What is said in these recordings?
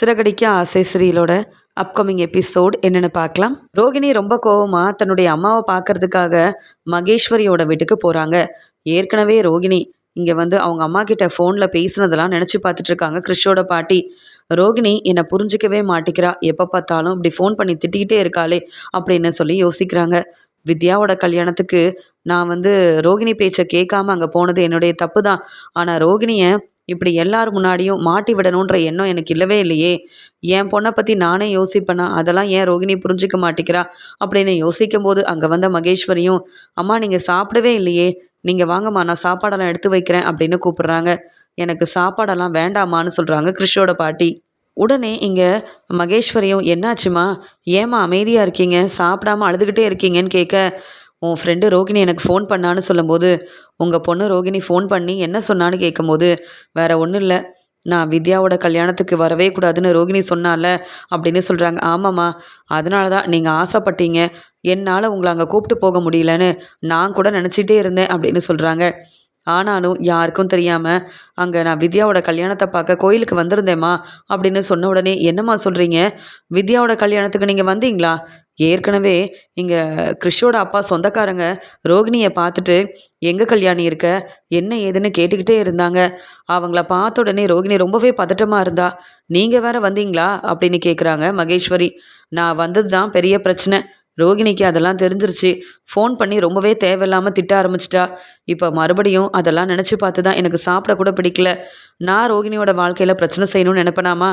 சிறகடிக்க ஆசை சீரியலோட upcoming episode என்னென்னு பார்க்கலாம். ரோகிணி ரொம்ப கோவமாக தன்னுடைய அம்மாவை பார்க்கறதுக்காக மகேஸ்வரியோட வீட்டுக்கு போகிறாங்க. ஏற்கனவே ரோகிணி இங்கே வந்து அவங்க அம்மா கிட்ட ஃபோனில் பேசினதெல்லாம் நினச்சி பார்த்துட்டு இருக்காங்க கிறிஷோட பாட்டி. ரோகிணி என்னை புரிஞ்சிக்கவே மாட்டிக்கிறா, எப்போ பார்த்தாலும் இப்படி ஃபோன் பண்ணி திட்டிக்கிட்டே இருக்காளே அப்படின்னு சொல்லி யோசிக்கிறாங்க. வித்யாவோட கல்யாணத்துக்கு நான் வந்து ரோகிணி பேச்சை கேட்காம அங்கே போனது என்னுடைய தப்பு தான். ஆனால் ரோகிணியை இப்படி எல்லாரும் முன்னாடியும் மாட்டி விடணுன்ற எண்ணம் எனக்கு இல்லவே இல்லையே. என் பொண்ணை பற்றி நானே யோசிப்பேனா, அதெல்லாம் ஏன் ரோகிணி புரிஞ்சிக்க மாட்டேங்கிறா அப்படின்னு யோசிக்கும் போது அங்கே வந்த மகேஸ்வரியும், அம்மா நீங்கள் சாப்பிடவே இல்லையே, நீங்கள் வாங்கம்மா நான் சாப்பாடெல்லாம் எடுத்து வைக்கிறேன் அப்படின்னு கூப்பிடுறாங்க. எனக்கு சாப்பாடெல்லாம் வேண்டாமான்னு சொல்கிறாங்க கிறிஷோட பாட்டி. உடனே இங்கே மகேஸ்வரியும், என்னாச்சுமா, ஏம்மா அமைதியாக இருக்கீங்க, சாப்பிடாம அழுதுகிட்டே இருக்கீங்கன்னு கேட்க, உன் ஃப்ரெண்டு ரோகிணி எனக்கு ஃபோன் பண்ணான்னு சொல்லும்போது, உங்கள் பொண்ணு ரோகிணி ஃபோன் பண்ணி என்ன சொன்னான்னு கேட்கும்போது, வேற ஒன்றும் இல்லை, நான் வித்யாவோட கல்யாணத்துக்கு வரவே கூடாதுன்னு ரோகிணி சொன்னால அப்படின்னு சொல்கிறாங்க. ஆமாம்மா, அதனால தான் நீங்கள் ஆசைப்பட்டீங்க, என்னால் உங்களை அங்கே கூப்பிட்டு போக முடியலன்னு நான் கூட நினச்சிட்டே இருந்தேன் அப்படின்னு சொல்கிறாங்க. ஆனாலும் யாருக்கும் தெரியாமல் அங்கே நான் வித்யாவோட கல்யாணத்தை பார்க்க கோயிலுக்கு வந்திருந்தேம்மா அப்படின்னு சொன்ன உடனே, என்னம்மா சொல்கிறீங்க, வித்யாவோட கல்யாணத்துக்கு நீங்கள் வந்தீங்களா? ஏற்கனவே இங்கே கிறிஷோட அப்பா சொந்தக்காரங்க ரோகிணியை பார்த்துட்டு எங்கே கல்யாணி இருக்க, என்ன ஏதுன்னு கேட்டுக்கிட்டே இருந்தாங்க. அவங்கள பார்த்த உடனே ரோகிணி ரொம்பவே பதட்டமாக இருந்தா. நீங்கள் வேற வந்தீங்களா அப்படின்னு கேட்குறாங்க மகேஸ்வரி. நான் வந்தது தான் பெரிய பிரச்சனை, ரோகிணிக்கு அதெல்லாம் தெரிஞ்சிருச்சு, ஃபோன் பண்ணி ரொம்பவே தேவையில்லாமல் திட்ட ஆரம்பிச்சிட்டா. இப்போ மறுபடியும் அதெல்லாம் நினச்சி பார்த்து தான் எனக்கு சாப்பிட கூட பிடிக்கல. நான் ரோகிணியோட வாழ்க்கையில் பிரச்சனை செய்யணும்னு நினைப்பேனாமா?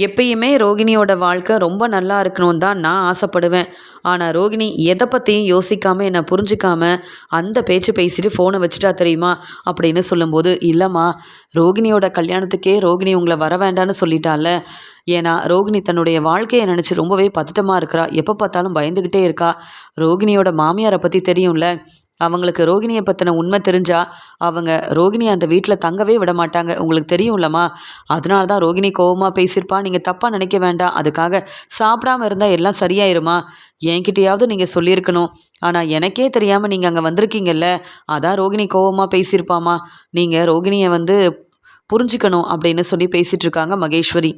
எப்பயுமே ரோகிணியோட வாழ்க்கை ரொம்ப நல்லா இருக்கணும்னு தான் நான் ஆசைப்படுவேன். ஆனால் ரோகிணி எதை பற்றியும் யோசிக்காமல் என்னை புரிஞ்சிக்காம அந்த பேச்சு பேசிட்டு ஃபோனை வச்சுட்டா தெரியுமா அப்படின்னு சொல்லும்போது, இல்லைம்மா, ரோகிணியோட கல்யாணத்துக்கே ரோகிணி உங்களை வர வேண்டான்னு சொல்லிட்டால. ஏன்னா ரோகிணி தன்னுடைய வாழ்க்கையை நினச்சி ரொம்பவே பதட்டமாக இருக்கிறா, எப்போ பார்த்தாலும் பயந்துக்கிட்டே இருக்கா. ரோகிணியோட மாமியாரை பற்றி தெரியும்ல, அவங்களுக்கு ரோகிணியை பற்றின உண்மை தெரிஞ்சா அவங்க ரோகிணியை அந்த வீட்டில் தங்கவே விட மாட்டாங்க, உங்களுக்கு தெரியும்லம்மா. அதனால தான் ரோகிணி கோவமாக பேசியிருப்பா, நீங்கள் தப்பாக நினைக்க வேண்டாம். அதுக்காக சாப்பிடாம இருந்தால் எல்லாம் சரியாயிருமா? என்கிட்டயாவது நீங்கள் சொல்லியிருக்கணும். ஆனால் எனக்கே தெரியாமல் நீங்கள் அங்கே வந்திருக்கீங்கல்ல, அதான் ரோகிணி கோவமாக பேசியிருப்பாமா. நீங்கள் ரோகிணியை வந்து புரிஞ்சுக்கணும் அப்படின்னு சொல்லி பேசிகிட்டு இருக்காங்க மகேஸ்வரி.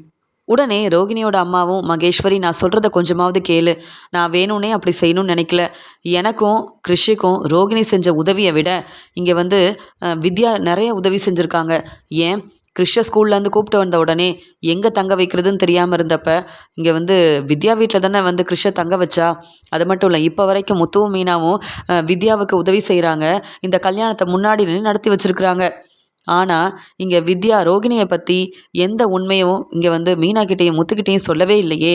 உடனே ரோகிணியோட அம்மாவும், மகேஸ்வரி நான் சொல்கிறத கொஞ்சமாவது கேளு, நான் வேணும்னே அப்படி செய்யணும்னு நினைக்கல. எனக்கும் கிறிஷுக்கும் ரோகிணி செஞ்ச உதவியை விட இங்கே வந்து வித்யா நிறைய உதவி செஞ்சுருக்காங்க. ஏன், கிறிஷை ஸ்கூல்லேருந்து கூப்பிட்டு வந்த உடனே எங்கே தங்க வைக்கிறதுன்னு தெரியாமல் இருந்தப்ப இங்கே வந்து வித்யா வீட்டில் தானே வந்து கிறிஷை தங்க வச்சா. அது மட்டும் இல்லை, இப்போ வரைக்கும் முத்துவும் மீனாவும் வித்யாவுக்கு உதவி செய்கிறாங்க. இந்த கல்யாணத்தை முன்னாடி நின்று நடத்தி வச்சுருக்குறாங்க. ஆனால் இங்கே வித்யா ரோகிணியை பற்றி எந்த உண்மையும் இங்கே வந்து மீனா கிட்டேயும் முத்துக்கிட்டேயும் சொல்லவே இல்லையே.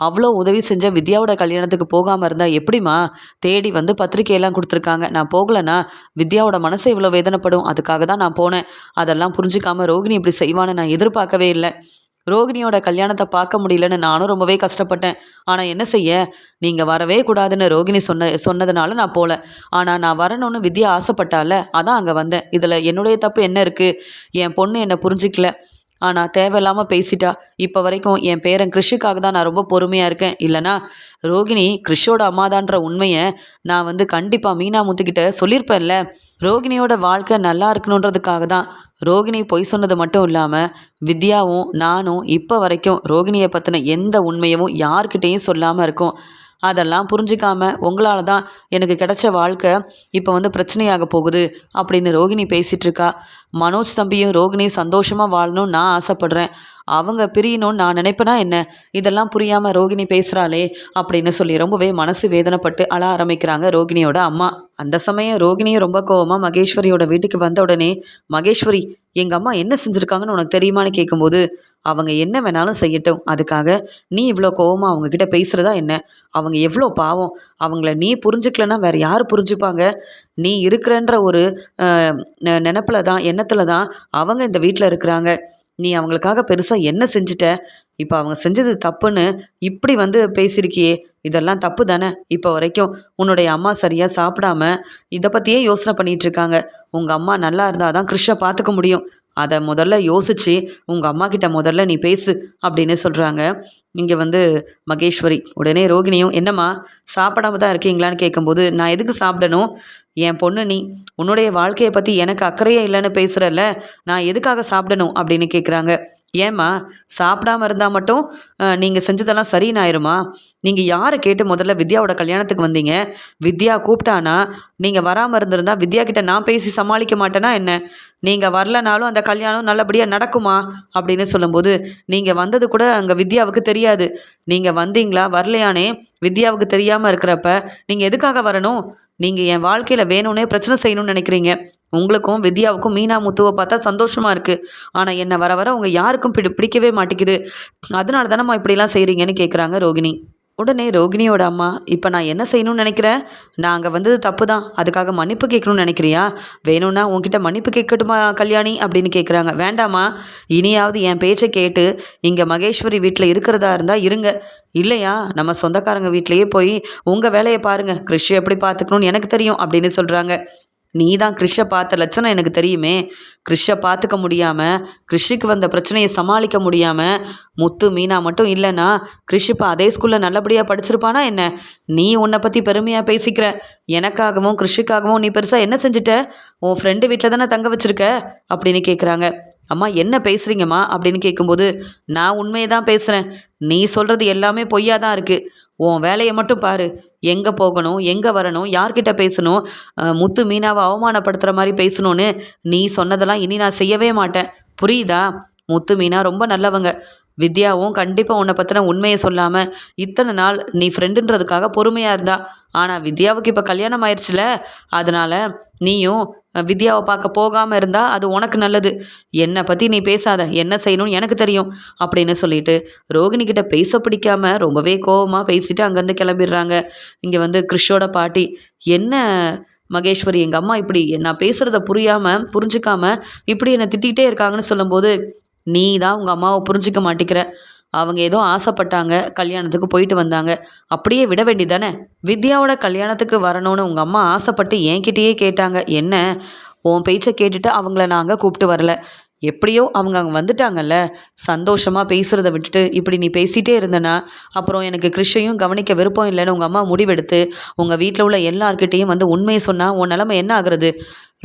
அவ்வளோ உதவி செஞ்ச வித்யாவோட கல்யாணத்துக்கு போகாமல் இருந்தால் எப்படிம்மா? தேடி வந்து பத்திரிக்கையெல்லாம் கொடுத்துருக்காங்க. நான் போகலைன்னா வித்யாவோட மனசை இவ்வளோ வேதனைப்படும், அதுக்காக தான் நான் போனேன். அதெல்லாம் புரிஞ்சிக்காமல் ரோகிணி இப்படி செய்வான்னு நான் எதிர்பார்க்கவே இல்லை. ரோகிணியோட கல்யாணத்தை பார்க்க முடியலன்னு நானும் ரொம்பவே கஷ்டப்பட்டேன். ஆனால் என்ன செய்ய, நீங்கள் வரவே கூடாதுன்னு ரோகிணி சொன்னதுனால நான் போகல. ஆனால் நான் வரணும்னு வித்யா ஆசைப்பட்டால, அதான் அங்கே வந்தேன். இதில் என்னுடைய தப்பு என்ன இருக்குது? என் பொண்ணு என்னை புரிஞ்சிக்கல, ஆனால் தேவையில்லாமல் பேசிட்டா. இப்போ வரைக்கும் என் பேரன் கிறிஷுக்காக தான் நான் ரொம்ப பொறுமையாக இருக்கேன். இல்லைனா ரோகிணி கிறிஷோட அம்மாதான்ற உண்மையை நான் வந்து கண்டிப்பாக மீனா முத்துக்கிட்ட சொல்லியிருப்பேன்ல. ரோகிணியோட வாழ்க்கை நல்லா இருக்கணுன்றதுக்காக தான் ரோகிணி பொய் சொன்னது மட்டும் இல்லாமல் வித்யாவும் நானும் இப்போ வரைக்கும் ரோகிணியை பற்றின எந்த உண்மையவும் யார்கிட்டேயும் சொல்லாமல் இருக்கோம். அதெல்லாம் புரிஞ்சிக்காம உங்களால் தான் எனக்கு கிடைச்ச வாழ்க்கை இப்போ வந்து பிரச்சனையாக போகுது அப்படின்னு ரோகிணி பேசிகிட்ருக்கா. மனோஜ் தம்பியும் ரோகிணியும் சந்தோஷமாக வாழணும்னு நான் ஆசைப்பட்றேன், அவங்க பிரியணும்னு நான் நினைப்பேனா என்ன? இதெல்லாம் புரியாமல் ரோகிணி பேசுகிறாளே அப்படின்னு சொல்லி ரொம்பவே மனசு வேதனைப்பட்டு அழ ஆரம்பிக்கிறாங்க ரோகிணியோட அம்மா. அந்த சமயம் ரோகிணியும் ரொம்ப கோவமாக மகேஸ்வரியோட வீட்டுக்கு வந்த உடனே, மகேஸ்வரி, எங்கள் அம்மா என்ன செஞ்சுருக்காங்கன்னு உனக்கு தெரியுமான்னு கேட்கும்போது, அவங்க என்ன வேணாலும் செய்யட்டும், அதுக்காக நீ இவ்வளோ கோவமாக அவங்கக்கிட்ட பேசுகிறதா என்ன? அவங்க எவ்வளோ பாவம், அவங்கள நீ புரிஞ்சுக்கலன்னா வேறு யார் புரிஞ்சுப்பாங்க? நீ இருக்கிறன்ற ஒரு நினப்பில் தான், எண்ணத்தில் தான் அவங்க இந்த வீட்டில் இருக்கிறாங்க. நீ அவங்களுக்காக பெருசாக என்ன செஞ்சுட்ட? இப்போ அவங்க செஞ்சது தப்புன்னு இப்படி வந்து பேசியிருக்கியே, இதெல்லாம் தப்பு தானே? இப்போ வரைக்கும் உன்னுடைய அம்மா சரியாக சாப்பிடாம இதை பற்றியே யோசனை பண்ணிகிட்ருக்காங்க. உங்கள் அம்மா நல்லா இருந்தால் தான் கிறிஷை பார்த்துக்க முடியும். அதை முதல்ல யோசித்து உங்கள் அம்மா கிட்ட முதல்ல நீ பேசு அப்படின்னு சொல்கிறாங்க இங்கே வந்து மகேஸ்வரி. உடனே ரோகிணியும், என்னம்மா சாப்பிடாம தான் இருக்கீங்களான்னு கேட்கும்போது, நான் எதுக்கு சாப்பிடணும்? என் பொண்ணு நீ, உன்னுடைய வாழ்க்கையை பற்றி எனக்கு அக்கறையே இல்லைன்னு பேசுகிறல்ல, நான் எதுக்காக சாப்பிடணும் அப்படின்னு கேட்குறாங்க. ஏம்மா சாப்பிடாம இருந்தால் மட்டும் நீங்கள் செஞ்சதெல்லாம் சரின்னு ஆயிருமா? நீங்கள் யாரை கேட்டு முதல்ல வித்யாவோட கல்யாணத்துக்கு வந்தீங்க? வித்யா கூப்பிட்டானா? நீங்கள் வராமல் இருந்திருந்தா வித்யா கிட்ட நான் பேசி சமாளிக்க மாட்டேனா என்ன? நீங்கள் வரலனாலும் அந்த கல்யாணம் நல்லபடியாக நடக்குமா அப்படின்னு சொல்லும்போது, நீங்கள் வந்தது கூட அங்கே வித்யாவுக்கு தெரியாது. நீங்கள் வந்தீங்களா வரலையானே வித்யாவுக்கு தெரியாமல் இருக்கிறப்ப நீங்கள் எதுக்காக வரணும்? நீங்கள் என் வாழ்க்கையில் வேணும்னே பிரச்சனை செய்யணும்னு நினைக்கிறீங்க. உங்களுக்கும் வித்யாவுக்கும் மீனா முத்துவை பார்த்தா சந்தோஷமாக இருக்குது. ஆனால் என்னை வர வர உங்கள் யாருக்கும் பிடிக்கவே மாட்டேங்குது. அதனால தானம்மா இப்படிலாம் செய்கிறீங்கன்னு கேட்குறாங்க ரோகிணி. உடனே ரோகிணியோட அம்மா, இப்போ நான் என்ன செய்யணும்னு நினைக்கிறேன்? நான் அங்கே வந்தது தப்பு தான், அதுக்காக மன்னிப்பு கேட்கணும்னு நினைக்கிறியா? வேணும்னா உன்கிட்ட மன்னிப்பு கேட்கட்டுமா கல்யாணி அப்படின்னு கேட்குறாங்க. வேண்டாமா, இனியாவது என் பேச்சை கேட்டு இங்கே மகேஸ்வரி வீட்டில் இருக்கிறதா இருந்தால் இருங்க. இல்லையா நம்ம சொந்தக்காரங்க வீட்டிலையே போய் உங்கள் வேலையை பாருங்கள், கிறிஷ் எப்படி பார்த்துக்கணும்னு எனக்கு தெரியும் அப்படின்னு சொல்கிறாங்க. நீ தான் கிறிஷை பார்த்த லட்சணம் எனக்கு தெரியுமே. கிறிஷை பார்த்துக்க முடியாமல், கிறிஷுக்கு வந்த பிரச்சனையை சமாளிக்க முடியாமல் முத்து மீனா மட்டும் இல்லைன்னா கிறிஷ் இப்போ அதே ஸ்கூலில் நல்லபடியாக படிச்சிருப்பானா என்ன? நீ உன்னை பற்றி பெருமையாக பேசிக்கிற. எனக்காகவும் கிறிஷுக்காகவும் நீ பெருசாக என்ன செஞ்சிட்ட? உன் ஃப்ரெண்டு வீட்டில் தானே தங்க வச்சிருக்க அப்படின்னு கேட்குறாங்க. அம்மா என்ன பேசுகிறீங்கம்மா அப்படின்னு கேட்கும்போது, நான் உண்மையை தான் பேசுகிறேன். நீ சொல்கிறது எல்லாமே பொய்யா தான் இருக்குது. உன் வேலையை மட்டும் பாரு. எங்கே போகணும், எங்கே வரணும், யார்கிட்ட பேசணும், முத்து மீனாவை அவமானப்படுத்துகிற மாதிரி பேசணும்னு நீ சொன்னதெல்லாம் இனி நான் செய்யவே மாட்டேன். புரியுதா? முத்து மீனா ரொம்ப நல்லவங்க. வித்யாவும் கண்டிப்பாக உன்னை பற்றின உண்மையை சொல்லாமல் இத்தனை நாள் நீ ஃப்ரெண்டுன்றதுக்காக பொறுமையாக இருந்தா. ஆனால் வித்யாவுக்கு இப்போ கல்யாணம் ஆயிடுச்சுல, அதனால் நீயும் வித்யாவை பார்க்க போகாமல் இருந்தால் அது உனக்கு நல்லது. என்னை பற்றி நீ பேசாத, என்ன செய்யணும்னு எனக்கு தெரியும் அப்படின்னு சொல்லிட்டு ரோகிணிக்கிட்ட பேச பிடிக்காம ரொம்பவே கோபமாக பேசிட்டு அங்கேருந்து கிளம்பிடுறாங்க. இங்கே வந்து கிறிஷோட பாட்டி, என்ன மகேஸ்வரி, எங்கள் அம்மா இப்படி நான் பேசுகிறத புரிஞ்சுக்காம இப்படி என்னை திட்டிகிட்டே இருக்காங்கன்னு சொல்லும்போது, நீ தான் உங்கள் அம்மாவை புரிஞ்சிக்க மாட்டேங்கிற. அவங்க ஏதோ ஆசைப்பட்டாங்க, கல்யாணத்துக்கு போயிட்டு வந்தாங்க, அப்படியே விட வேண்டியதானே? வித்யாவோட கல்யாணத்துக்கு வரணும்னு உங்கள் அம்மா ஆசைப்பட்டு என்கிட்டயே கேட்டாங்க. என்ன, உன் பேச்சை கேட்டுட்டு அவங்கள நாங்கள் கூப்பிட்டு வரல. எப்படியோ அவங்க அங்கே வந்துட்டாங்கல்ல, சந்தோஷமாக பேசுகிறத விட்டுட்டு இப்படி நீ பேசிகிட்டே இருந்தனா அப்புறம் எனக்கு கிறிஷையும் கவனிக்க விருப்பம் இல்லைன்னு உங்கள் அம்மா முடிவெடுத்து உங்கள் வீட்டில் உள்ள எல்லார்கிட்டேயும் வந்து உண்மையை சொன்னால் உன் நிலமை என்ன ஆகுறது?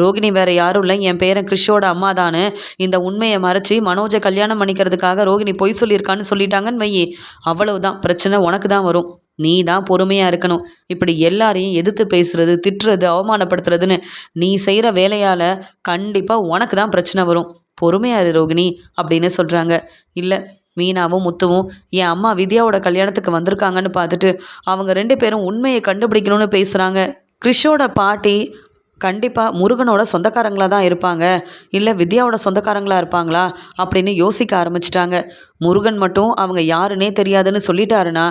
ரோகிணி வேறு யாரும் இல்லை, என் பேரன் கிறிஷோட அம்மா தானே இந்த உண்மையை மறைச்சி மனோஜை கல்யாணம் பண்ணிக்கிறதுக்காக ரோகிணி பொய் சொல்லியிருக்கான்னு சொல்லிட்டாங்கன்னு வையி, அவ்வளவுதான், பிரச்சனை உனக்கு தான் வரும். நீ தான் பொறுமையாக இருக்கணும். இப்படி எல்லாரையும் எதிர்த்து பேசுறது, திட்டுறது, அவமானப்படுத்துறதுன்னு நீ செய்கிற வேலையால் கண்டிப்பாக உனக்கு தான் பிரச்சனை வரும். பொறுமையா இரு ரோகிணி அப்படின்னு சொல்கிறாங்க. இல்லை, மீனாவும் முத்துவும் என் அம்மா வித்யாவோட கல்யாணத்துக்கு வந்திருக்காங்கன்னு பார்த்துட்டு அவங்க 2 பேரும் உண்மையை கண்டுபிடிக்கணும்னு பேசுகிறாங்க. கிறிஷோட பாட்டி கண்டிப்பாக முருகனோட சொந்தக்காரங்களாக தான் இருப்பாங்க, இல்லை வித்யாவோட சொந்தக்காரங்களாக இருப்பாங்களா அப்படின்னு யோசிக்க ஆரம்பிச்சிட்டாங்க. முருகன் மட்டும் அவங்க யாருன்னே தெரியாதுன்னு சொல்லிட்டாருன்னா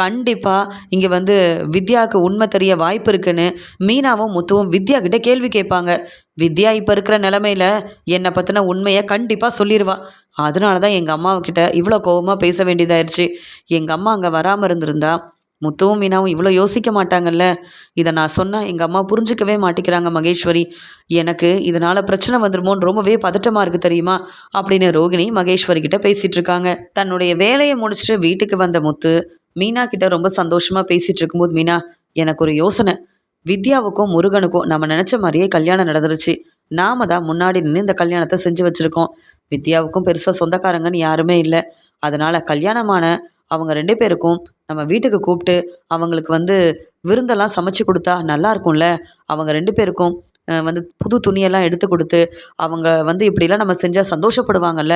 கண்டிப்பாக இங்கே வந்து வித்யாவுக்கு உண்மை தெரிய வாய்ப்பு இருக்குன்னு மீனாவும் முத்துவும் வித்யா கிட்ட கேள்வி கேட்பாங்க. வித்யா இப்போ இருக்கிற நிலமையில என்னை பற்றின உண்மையை கண்டிப்பாக சொல்லிடுவா. அதனால தான் எங்கள் அம்மாவுக்கிட்ட இவ்வளோ கோபமாக பேச வேண்டியதாயிருச்சு. எங்கள் அம்மா அங்கே வராமல் இருந்திருந்தா முத்துவும் மீனாவும் இவ்வளோ யோசிக்க மாட்டாங்கல்ல. இதை நான் சொன்னால் எங்கள் அம்மா புரிஞ்சிக்கவே மாட்டேங்கிறாங்க மகேஸ்வரி. எனக்கு இதனால் பிரச்சனை வந்துடுமோன்னு ரொம்பவே பதட்டமாக இருக்குது தெரியுமா அப்படின்னு ரோகிணி மகேஸ்வரி கிட்ட பேசிகிட்டு இருக்காங்க. தன்னுடைய வேலையை முடிச்சுட்டு வீட்டுக்கு வந்த முத்து மீனா கிட்ட ரொம்ப சந்தோஷமாக பேசிகிட்டு இருக்கும்போது, மீனா, எனக்கு ஒரு யோசனை. வித்யாவுக்கும் முருகனுக்கும் நம்ம நினச்ச மாதிரியே கல்யாணம் நடந்துருச்சு. நாம தான் முன்னாடி நின்று இந்த கல்யாணத்தை செஞ்சு வச்சுருக்கோம். வித்யாவுக்கும் பெருசாக சொந்தக்காரங்கன்னு யாருமே இல்லை. அதனால் கல்யாணமான அவங்க 2 பேருக்கும் நம்ம வீட்டுக்கு கூப்பிட்டு அவங்களுக்கு வந்து விருந்தெல்லாம் சமைச்சு கொடுத்தா நல்லா இருக்கும்ல. அவங்க 2 பேருக்கும் வந்து புது துணியெல்லாம் எடுத்து கொடுத்து அவங்க வந்து இப்படிலாம் நம்ம செஞ்சால் சந்தோஷப்படுவாங்கல்ல.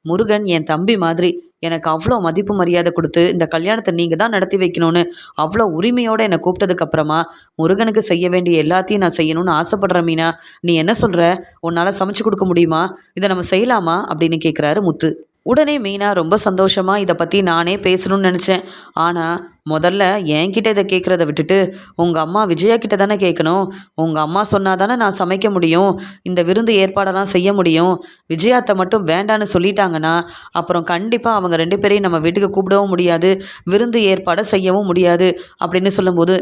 முருகன் என் தம்பி மாதிரி, எனக்கு அவ்வளோ மதிப்பு மரியாதை கொடுத்து இந்த கல்யாணத்தை நீங்கள் தான் நடத்தி வைக்கணும்னு அவ்வளோ உரிமையோடு என்னை கூப்பிட்டதுக்கப்புறமா முருகனுக்கு செய்ய வேண்டிய எல்லாத்தையும் நான் செய்யணும்னு ஆசைப்படுறேன் மீனா. நீ என்ன சொல்கிற? உன்னால் சமைச்சு கொடுக்க முடியுமா? இதை நம்ம செய்யலாமா அப்படின்னு கேட்குறாரு முத்து. உடனே மீனா ரொம்ப சந்தோஷமாக இதை பற்றி நானே பேசணும்னு நினச்சேன். ஆனால் முதல்ல என்கிட்ட இதை கேட்குறத விட்டுட்டு உங்கள் அம்மா விஜயா கிட்ட தானே கேட்கணும். உங்கள் அம்மா சொன்னால் தானே நான் சமைக்க முடியும், இந்த விருந்து ஏற்பாடெல்லாம் செய்ய முடியும். விஜயாத்தை மட்டும் வேண்டான்னு சொல்லிட்டாங்கன்னா அப்புறம் கண்டிப்பாக அவங்க 2 பேரையும் நம்ம வீட்டுக்கு கூப்பிடவும் முடியாது, விருந்து ஏற்பாடை செய்யவும் முடியாது அப்படின்னு சொல்லும்போது,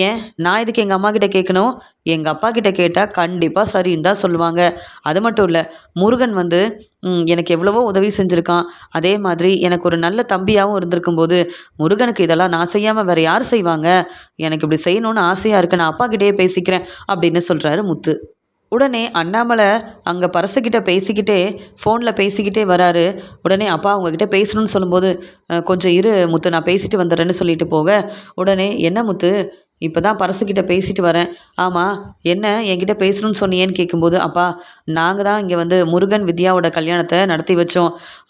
ஏன் நான் இதுக்கு எங்கள் அம்மா கிட்ட கேட்கணும்? எங்கள் அப்பா கிட்ட கேட்டால் கண்டிப்பாக சரின்னு தான் சொல்லுவாங்க. அது மட்டும் இல்லை, முருகன் வந்து எனக்கு எவ்வளவோ உதவி செஞ்சுருக்கான். அதே மாதிரி எனக்கு ஒரு நல்ல தம்பியாகவும் இருந்திருக்கும்போது முருகனுக்கு இதெல்லாம் நான் செய்யாமல் வேறு யார் செய்வாங்க? எனக்கு இப்படி செய்யணும்னு ஆசையாக இருக்குது, நான் அப்பா கிட்டேயே பேசிக்கிறேன் அப்படின்னு சொல்கிறாரு முத்து. உடனே அண்ணாமலை அங்கே பரசுக்கிட்ட பேசிக்கிட்டே ஃபோனில் பேசிக்கிட்டே வராரு. உடனே அப்பா உங்ககிட்ட பேசணும்னு சொல்லும்போது கொஞ்சம் இரு முத்து, நான் பேசிட்டு வந்துடுறேன்னு சொல்லிட்டு போக, உடனே என்ன முத்து, இப்போ தான் பரசுக்கிட்ட பேசிட்டு வரேன். ஆமாம், என்ன என்கிட்ட பேசணும்னு சொன்னியேன்னு கேட்கும்போது, அப்பா நாங்கள் தான் இங்கே வந்து முருகன் வித்யாவோட கல்யாணத்தை நடத்தி வச்சோம்.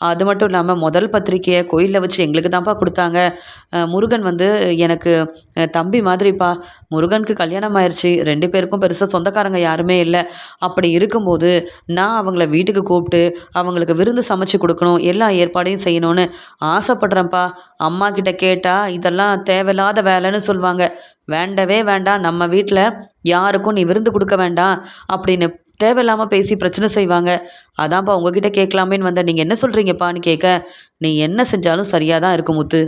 அது மட்டும் இல்லாமல் முதல் பத்திரிக்கையை கோயிலில் வச்சு எங்களுக்கு தான்ப்பா கொடுத்தாங்க. முருகன் வந்து எனக்கு தம்பி மாதிரிப்பா. முருகனுக்கு கல்யாணம் ஆயிடுச்சு, 2 பேருக்கும் பெருசாக சொந்தக்காரங்க யாருமே இல்லை. அப்படி இருக்கும்போது நான் அவங்கள வீட்டுக்கு கூப்பிட்டு அவங்களுக்கு விருந்து சமைச்சு கொடுக்கணும், எல்லா ஏற்பாடையும் செய்யணும்னு ஆசைப்படுறேன்ப்பா. அம்மா கிட்ட கேட்டால் இதெல்லாம் தேவையில்லாத வேலைன்னு சொல்லுவாங்க. வேண்டவே வேண்டாம், நம்ம வீட்டில் யாருக்கும் நீ விருந்து கொடுக்க வேண்டாம் அப்படின்னு தேவையில்லாமல் பேசி பிரச்சனை செய்வாங்க. அதான்ப்பா உங்ககிட்ட கேட்கலாமேன்னு வந்தேன். நீங்கள் என்ன சொல்கிறீங்கப்பான்னு கேட்க, நீ என்ன செஞ்சாலும் சரியாக தான் இருக்கும் முத்து.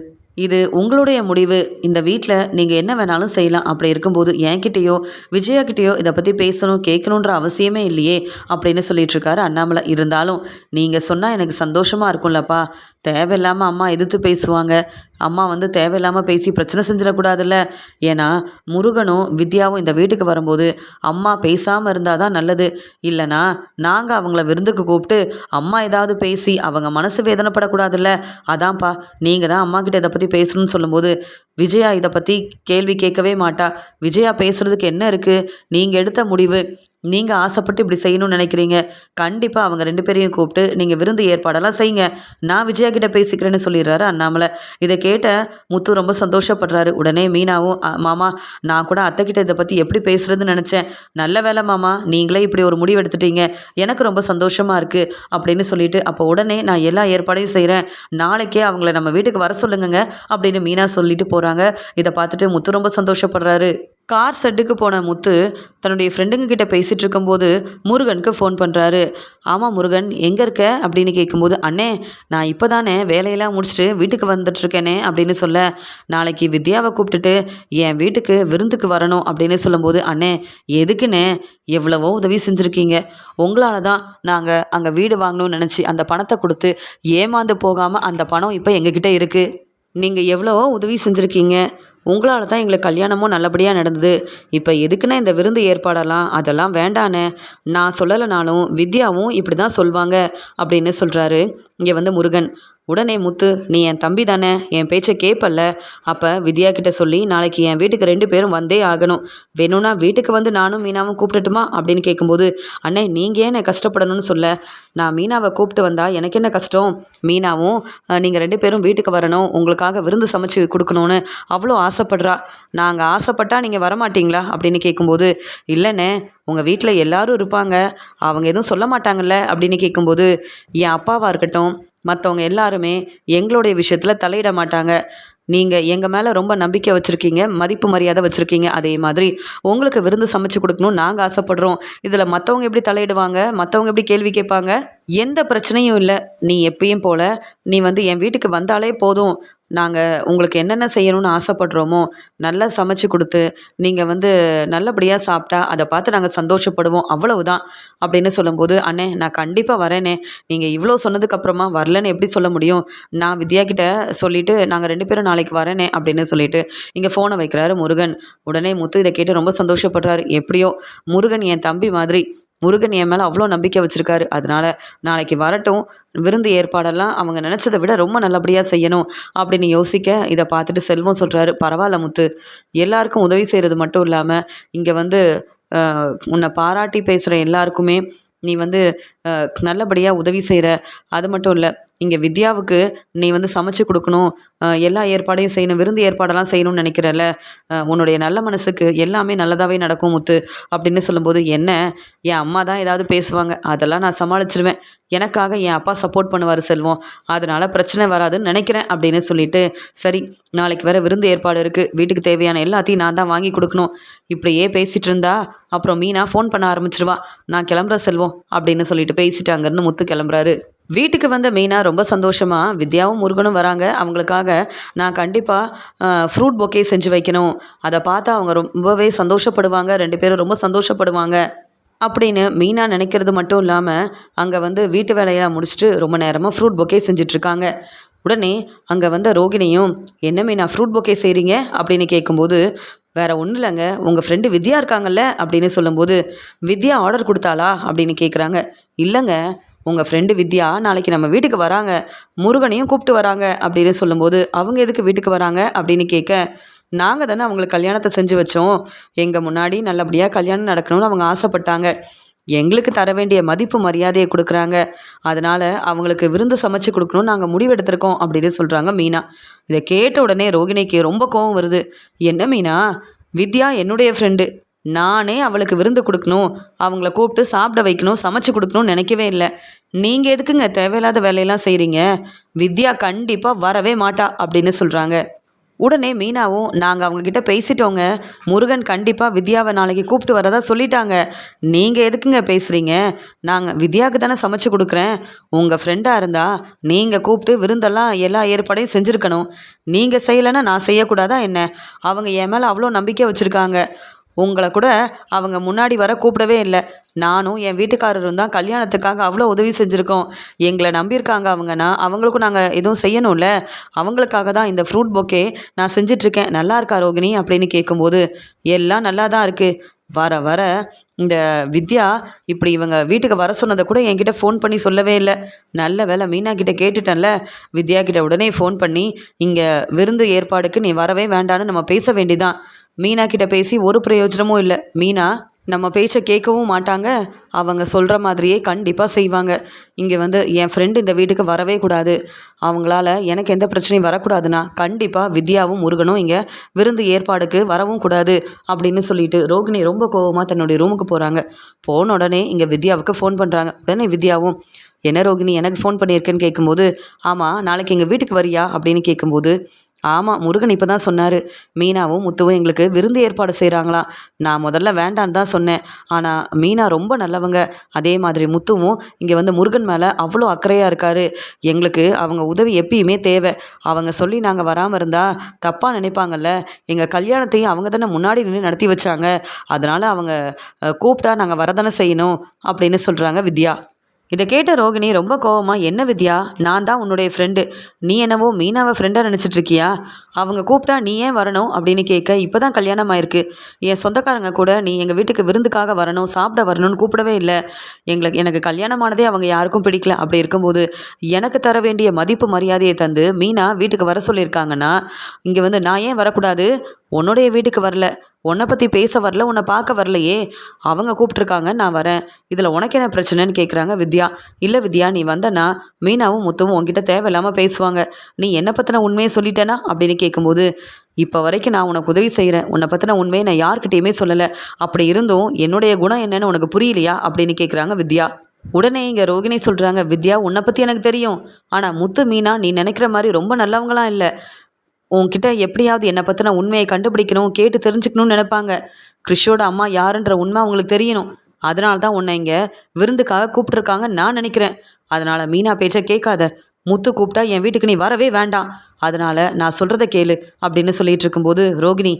இது உங்களுடைய முடிவு. இந்த வீட்டில் நீங்கள் என்ன வேணாலும் செய்யலாம். அப்படி இருக்கும்போது என்கிட்டயோ விஜயா கிட்டேயோ இதை பற்றி பேசணும் கேட்கணுன்ற அவசியமே இல்லையே அப்படின்னு சொல்லிட்டு இருக்காரு அண்ணாமலை. இருந்தாலும் நீங்கள் சொன்னால் எனக்கு சந்தோஷமாக இருக்கும்லப்பா. தேவையில்லாமல் அம்மா எதிர்த்து பேசுவாங்க. அம்மா வந்து தேவையில்லாமல் பேசி பிரச்சனை செஞ்சிடக்கூடாதுல்ல. ஏன்னா முருகனும் வித்யாவும் இந்த வீட்டுக்கு வரும்போது அம்மா பேசாமல் இருந்தால் தான் நல்லது. இல்லைனா நாங்கள் அவங்கள விருந்துக்கு கூப்பிட்டு அம்மா ஏதாவது பேசி அவங்க மனசு வேதனைப்படக்கூடாதுல்ல. அதான்ப்பா, நீங்கள் தான் அம்மா கிட்ட இதை பற்றி பேசணும்னு சொல்லும்போது விஜயா இதை பற்றி கேள்வி கேட்கவே மாட்டா. விஜயா பேசுகிறதுக்கு என்ன இருக்குது? நீங்கள் எடுத்த முடிவு, நீங்கள் ஆசைப்பட்டு இப்படி செய்யணும்னு நினைக்கிறீங்க. கண்டிப்பாக அவங்க 2 பேரையும் கூப்பிட்டு நீங்கள் விருந்து ஏற்பாடெல்லாம் செய்யுங்க. நான் விஜயா கிட்ட பேசிக்கிறேன்னு சொல்லிடுறாரு அண்ணாமலை. இதை கேட்ட முத்து ரொம்ப சந்தோஷப்படுறாரு. உடனே மீனாவும் மாமா நான் கூட அத்தைக்கிட்ட இதை பற்றி எப்படி பேசுகிறதுன்னு நினச்சேன். நல்ல வேலை மாமா, நீங்களே இப்படி ஒரு முடிவு எடுத்துட்டீங்க. எனக்கு ரொம்ப சந்தோஷமாக இருக்குது அப்படின்னு சொல்லிட்டு, அப்போ உடனே நான் எல்லா ஏற்பாடையும் செய்கிறேன். நாளைக்கே அவங்கள நம்ம வீட்டுக்கு வர சொல்லுங்கங்க அப்படின்னு மீனா சொல்லிட்டு போகிறாங்க. இதை பார்த்துட்டு முத்து ரொம்ப சந்தோஷப்படுறாரு. கார் செட்டுக்கு போன முத்து தன்னுடைய ஃப்ரெண்டுங்க கிட்ட பேசிகிட்டு இருக்கும்போது முருகனுக்கு ஃபோன் பண்ணுறாரு. ஆமாம் முருகன், எங்கே இருக்க அப்படின்னு கேட்கும்போது, அண்ணே நான் இப்போ தானே வேலையெல்லாம் முடிச்சுட்டு வீட்டுக்கு வந்துட்டுருக்கேனே அப்படின்னு சொல்ல, நாளைக்கு வித்யாவை கூப்பிட்டுட்டு என் வீட்டுக்கு விருந்துக்கு வரணும் அப்படின்னு சொல்லும்போது, அண்ணே எதுக்குண்ணே, எவ்வளவோ உதவி செஞ்சுருக்கீங்க. உங்களால் தான் நாங்கள் அங்கே வீடு வாங்கணும்னு நினச்சி அந்த பணத்தை கொடுத்து ஏமாந்து போகாமல் அந்த பணம் இப்போ எங்ககிட்ட இருக்குது. நீங்கள் எவ்வளவோ உதவி செஞ்சுருக்கீங்க. உங்களால் தான் எங்களுக்கு கல்யாணமும் நல்லபடியாக நடந்தது. இப்போ எதுக்குன்னா இந்த விருந்து ஏற்பாடெல்லாம் அதெல்லாம் வேண்டானே. நான் சொல்லலைனாலும் வித்யாவும் இப்படி தான் சொல்வாங்க அப்படின்னு சொல்கிறாரு இங்கே வந்து முருகன். உடனே முத்து, நீ என் தம்பி தானே, என் பேச்சை கேட்பல்ல. அப்போ வித்யா கிட்ட சொல்லி நாளைக்கு என் வீட்டுக்கு 2 பேரும் வந்தே ஆகணும். வேணும்னா வீட்டுக்கு வந்து நானும் மீனாவும் கூப்பிட்டுட்டுமா அப்படின்னு கேட்கும்போது, அண்ணே நீங்கள் ஏன் நான் கஷ்டப்படணும்னு சொல்ல, நான் மீனாவை கூப்பிட்டு வந்தால் எனக்கு என்ன கஷ்டம். மீனாவும் நீங்கள் 2 பேரும் வீட்டுக்கு வரணும், உங்களுக்காக விருந்து சமைச்சு கொடுக்கணும்னு அவ்வளோ ஆசைப்படுறா. நாங்கள் ஆசைப்பட்டா நீங்கள் வரமாட்டீங்களா அப்படின்னு கேட்கும்போது, இல்லைண்ணே உங்கள் வீட்டில் எல்லாரும் இருப்பாங்க, அவங்க எதுவும் சொல்ல மாட்டாங்கல்ல அப்படின்னு கேட்கும்போது, என் அப்பாவாக இருக்கட்டும் மற்றவங்க எல்லாருமே எங்களுடைய விஷயத்தில் தலையிட மாட்டாங்க. நீங்கள் எங்கள் மேலே ரொம்ப நம்பிக்கை வச்சுருக்கீங்க, மதிப்பு மரியாதை வச்சுருக்கீங்க. அதே மாதிரி உங்களுக்கு விருந்து சமைச்சு கொடுக்கணும்னு நாங்கள் ஆசைப்படுறோம். இதில் மற்றவங்க எப்படி தலையிடுவாங்க, மற்றவங்க எப்படி கேள்வி கேட்பாங்க? எந்த பிரச்சனையும் இல்லை. நீ எப்பயும் போல் நீ வந்து என் வீட்டுக்கு வந்தாலே போதும். நாங்கள் உங்களுக்கு என்னென்ன செய்யணும்னு ஆசைப்படுறோமோ நல்லா சமைச்சு கொடுத்து நீங்கள் வந்து நல்லபடியாக சாப்பிட்டா அதை பார்த்து நாங்கள் சந்தோஷப்படுவோம், அவ்வளவுதான் அப்படின்னு சொல்லும்போது, அண்ணே நான் கண்டிப்பாக வரேனே. நீங்கள் இவ்வளோ சொன்னதுக்கப்புறமா வரலன்னு எப்படி சொல்ல முடியும்? நான் வித்யா கிட்ட சொல்லிவிட்டு நாங்கள் 2 பேரும் நாளைக்கு வரேனே அப்படின்னு சொல்லிட்டு இங்கே ஃபோனை வைக்கிறாரு முருகன். உடனே முத்து இதை கேட்டு ரொம்ப சந்தோஷப்படுறாரு. எப்படியோ முருகன் என் தம்பி மாதிரி, முருகன் என் மேலே அவ்வளோ நம்பிக்கை வச்சுருக்காரு. அதனால் நாளைக்கு வரட்டும், விருந்து ஏற்பாடெல்லாம் அவங்க நினச்சதை விட ரொம்ப நல்லபடியாக செய்யணும் அப்படின்னு யோசிக்க, இதை பார்த்துட்டு செல்வம் சொல்கிறாரு, பரவாயில்ல முத்து, எல்லாருக்கும் உதவி செய்கிறது மட்டும் இல்லாமல் இங்கே வந்து உன்னை பாராட்டி பேசுகிற எல்லாருக்குமே நீ வந்து நல்லபடியாக உதவி செய்கிற. அது மட்டும் இல்லை, இங்கே வித்யாவுக்கு நீ வந்து சமைச்சு கொடுக்கணும், எல்லா ஏற்பாடையும் செய்யணும், விருந்து ஏற்பாடெல்லாம் செய்யணும்னு நினைக்கிறல்ல, உன்னுடைய நல்ல மனசுக்கு எல்லாமே நல்லதாகவே நடக்கும் முத்து அப்படின்னு சொல்லும்போது, என்ன என் அம்மா தான் ஏதாவது பேசுவாங்க, அதெல்லாம் நான் சமாளிச்சிருவேன். எனக்காக என் அப்பா சப்போர்ட் பண்ணுவார் செல்வம், அதனால் பிரச்சனை வராதுன்னு நினைக்கிறேன் அப்படின்னு சொல்லிட்டு, சரி நாளைக்கு வேறு விருந்து ஏற்பாடு இருக்குது, வீட்டுக்கு தேவையான எல்லாத்தையும் நான் தான் வாங்கி கொடுக்கணும். இப்படியே பேசிகிட்டு இருந்தா அப்புறம் மீனா ஃபோன் பண்ண ஆரம்பிச்சிருவா. நான் கிளம்புற செல்வம் அப்படின்னு சொல்லிட்டு பேசிட்டு அங்கேருந்து முத்து கிளம்புறாரு. வீட்டுக்கு வந்த மீனா ரொம்ப சந்தோஷமாக, வித்யாவும் முருகனும் வராங்க, அவங்களுக்காக நான் கண்டிப்பாக ஃப்ரூட் பொக்கே செஞ்சு வைக்கணும், அதை பார்த்தா அவங்க ரொம்பவே சந்தோஷப்படுவாங்க, 2 பேரும் ரொம்ப சந்தோஷப்படுவாங்க அப்படின்னு மீனா நினைக்கிறது மட்டும் இல்லாமல் அங்கே வந்து வீட்டு வேலையெல்லாம் முடிச்சுட்டு ரொம்ப நேரமாக ஃப்ரூட் பொக்கே செஞ்சிட்ருக்காங்க. உடனே அங்கே வந்த ரோகிணியும், என்ன மீனா ஃப்ரூட் பொக்கே செய்கிறீங்க அப்படின்னு கேட்கும்போது, வேற ஒன்றும் இல்லைங்க, உங்கள் ஃப்ரெண்டு வித்யா இருக்காங்கல்ல அப்படின்னு சொல்லும்போது, வித்யா ஆர்டர் கொடுத்தாளா அப்படின்னு கேட்குறாங்க. இல்லைங்க, உங்கள் ஃப்ரெண்டு வித்யா நாளைக்கு நம்ம வீட்டுக்கு வராங்க, முருகனையும் கூப்பிட்டு வராங்க அப்படின்னு சொல்லும்போது, அவங்க எதுக்கு வீட்டுக்கு வராங்க அப்படின்னு கேட்க, நாங்கள் தானே அவங்களுக்கு கல்யாணத்தை செஞ்சு வச்சோம், எங்கள் முன்னாடி நல்லபடியாக கல்யாணம் நடக்கணும்னு அவங்க ஆசைப்பட்டாங்க, எங்களுக்கு தர வேண்டிய மதிப்பு மரியாதையை கொடுக்குறாங்க, அதனால் அவங்களுக்கு விருந்து சமைச்சு கொடுக்கணும்னு நாங்கள் முடிவெடுத்திருக்கோம் அப்படின்னு சொல்கிறாங்க மீனா. இதை கேட்ட உடனே ரோகிணிக்கு ரொம்ப கோவம் வருது. என்ன மீனா, வித்யா என்னுடைய ஃப்ரெண்டு, நானே அவளுக்கு விருந்து கொடுக்கணும், அவங்கள கூப்பிட்டு சாப்பிட வைக்கணும், சமைச்சு கொடுக்கணும்னு நினைக்கவே இல்லை, நீங்கள் எதுக்குங்க தேவையில்லாத வேலையெல்லாம் செய்கிறீங்க, வித்யா கண்டிப்பாக வரவே மாட்டா அப்படின்னு சொல்கிறாங்க. உடனே மீனாவும், நாங்கள் அவங்கக்கிட்ட பேசிட்டோங்க, முருகன் கண்டிப்பாக வித்யாவை நாளைக்கு கூப்பிட்டு வரதா சொல்லிட்டாங்க, நீங்கள் எதுக்குங்க பேசுகிறீங்க, நாங்கள் வித்யாவுக்கு தானே சமைச்சு கொடுக்குறேன், உங்கள் ஃப்ரெண்டாக இருந்தால் நீங்கள் கூப்பிட்டு விருந்தெல்லாம் எல்லா ஏற்பாடையும் செஞ்சுருக்கணும், நீங்கள் செய்யலைன்னா நான் செய்யக்கூடாதா என்ன, அவங்க என் மேலே அவ்வளோ நம்பிக்கை வச்சுருக்காங்க, உங்களை கூட அவங்க முன்னாடி வர கூப்பிடவே இல்லை, நானும் என் வீட்டுக்காரரும் தான் கல்யாணத்துக்காக அவ்வளோ உதவி செஞ்சுருக்கோம், எங்களை நம்பியிருக்காங்க அவங்கன்னா அவங்களுக்கும் நாங்கள் எதுவும் செய்யணும்ல, அவங்களுக்காக தான் இந்த ஃப்ரூட் பொக்கே நான் செஞ்சிட்ருக்கேன், நல்லா இருக்கா ரோகிணி அப்படின்னு கேட்கும்போது, எல்லாம் நல்லா தான் இருக்குது, வர வர இந்த வித்யா இப்படி இவங்க வீட்டுக்கு வர சொன்னதை கூட என்கிட்ட ஃபோன் பண்ணி சொல்லவே இல்லை, நல்ல வேலை மீனா கிட்ட கேட்டுட்டேன்ல, வித்யா கிட்ட உடனே ஃபோன் பண்ணி இங்கே விருந்து ஏற்பாடுக்கு நீ வரவே வேண்டான்னு நம்ம பேச வேண்டிதான், மீனா கிட்ட பேசி ஒரு பிரயோஜனமும் இல்லை, மீனா நம்ம பேச்சை கேட்கவும் மாட்டாங்க, அவங்க சொல்கிற மாதிரியே கண்டிப்பாக செய்வாங்க, இங்கே வந்து என் ஃப்ரெண்டு இந்த வீட்டுக்கு வரவே கூடாது, அவங்களால எனக்கு எந்த பிரச்சனையும் வரக்கூடாதுன்னா கண்டிப்பாக வித்யாவும் முருகனும் இங்கே விருந்து ஏற்பாடுக்கு வரவும் கூடாது அப்படின்னு சொல்லிட்டு ரோகிணி ரொம்ப கோவமாக தன்னுடைய ரூமுக்கு போகிறாங்க. போன உடனே இங்கே வித்யாவுக்கு ஃபோன் பண்ணுறாங்க. உடனே வித்யாவும், என்ன ரோகிணி எனக்கு ஃபோன் பண்ணியிருக்கேன்னு கேட்கும்போது, ஆமாம் நாளைக்கு எங்கள் வீட்டுக்கு வரியா அப்படின்னு கேட்கும்போது, ஆமாம் முருகன் இப்போ தான் சொன்னார், மீனாவும் முத்துவும் எங்களுக்கு விருந்து ஏற்பாடு செய்கிறாங்களாம், நான் முதல்ல வேண்டான்னு தான் சொன்னேன், ஆனால் மீனா ரொம்ப நல்லவங்க, அதே மாதிரி முத்துவும் இங்கே வந்து முருகன் மேலே அவ்வளோ அக்கறையாக இருக்கார், எங்களுக்கு அவங்க உதவி எப்பயுமே தேவை, அவங்க சொல்லி நாங்கள் வராமல் இருந்தால் தப்பாக நினைப்பாங்கல்ல, எங்கள் கல்யாணத்தையும் அவங்க தானே முன்னாடி நின்று நடத்தி வச்சாங்க, அதனால் அவங்க கூப்பிட்டா நாங்கள் வரதானே செய்யணும் அப்படின்னு சொல்கிறாங்க வித்யா. இதை கேட்ட ரோகிணி ரொம்ப கோவமாக, என்ன வித்யா, நான் தான் உன்னுடைய ஃப்ரெண்டு, நீ என்னவோ மீனாவை ஃப்ரெண்டாக நினச்சிட்ருக்கியா, அவங்க கூப்பிட்டா நீ ஏன் வரணும் அப்படின்னு கேட்க, இப்போ தான் கல்யாணம் ஆயிருக்கு, என் சொந்தக்காரங்க கூட நீ எங்கள் வீட்டுக்கு விருந்துக்காக வரணும் சாப்பிட வரணும்னு கூப்பிடவே இல்லை, எனக்கு கல்யாணமானதே அவங்க யாருக்கும் பிடிக்கல, அப்படி இருக்கும்போது எனக்கு தர வேண்டிய மதிப்பு மரியாதையை தந்து மீனா வீட்டுக்கு வர சொல்லியிருக்காங்கன்னா இங்கே வந்து நான் ஏன் வரக்கூடாது, உன்னுடைய வீட்டுக்கு வரல, உன்னை பற்றி பேச வரல, உன்னை பார்க்க வரலையே, அவங்க கூப்பிட்ருக்காங்க நான் வரேன், இதில் உனக்கு என்ன பிரச்சனைன்னு கேட்குறாங்க வித்யா. இல்லை வித்யா, நீ வந்தனா மீனாவும் முத்துவும் உங்ககிட்ட தேவையில்லாமல் பேசுவாங்க, நீ என்னை பற்றின உண்மையை சொல்லிட்டேனா அப்படின்னு கேட்கும்போது, இப்போ வரைக்கும் நான் உனக்கு உதவி செய்கிறேன், உன்னை பற்றின உண்மையை நான் யார்கிட்டையுமே சொல்லலை, அப்படி இருந்தும் என்னுடைய குணம் என்னன்னு உனக்கு புரியலையா அப்படின்னு கேட்குறாங்க வித்யா. உடனே இங்கே ரோகிணி சொல்கிறாங்க, வித்யா உன்னை பற்றி எனக்கு தெரியும், ஆனால் முத்து மீனா நீ நினைக்கிற மாதிரி ரொம்ப நல்லவங்களாம் இல்லை, உன்கிட்ட எப்படியாவது என்னை பற்றின உண்மையை கண்டுபிடிக்கணும், கேட்டு தெரிஞ்சுக்கணும்னு நினைப்பாங்க, கிறிஷோட அம்மா யாருன்ற உண்மை அவங்களுக்கு தெரியணும், அதனால தான் உன்னை இங்கே விருந்துக்காக கூப்பிட்ருக்காங்கன்னு நான் நினைக்கிறேன், அதனால் மீனா பேச்சை கேட்காத, முத்து கூப்பிட்டா என் வீட்டுக்கு நீ வரவே வேண்டாம், அதனால் நான் சொல்கிறத கேளு அப்படின்னு சொல்லிட்டு இருக்கும்போது, ரோகிணி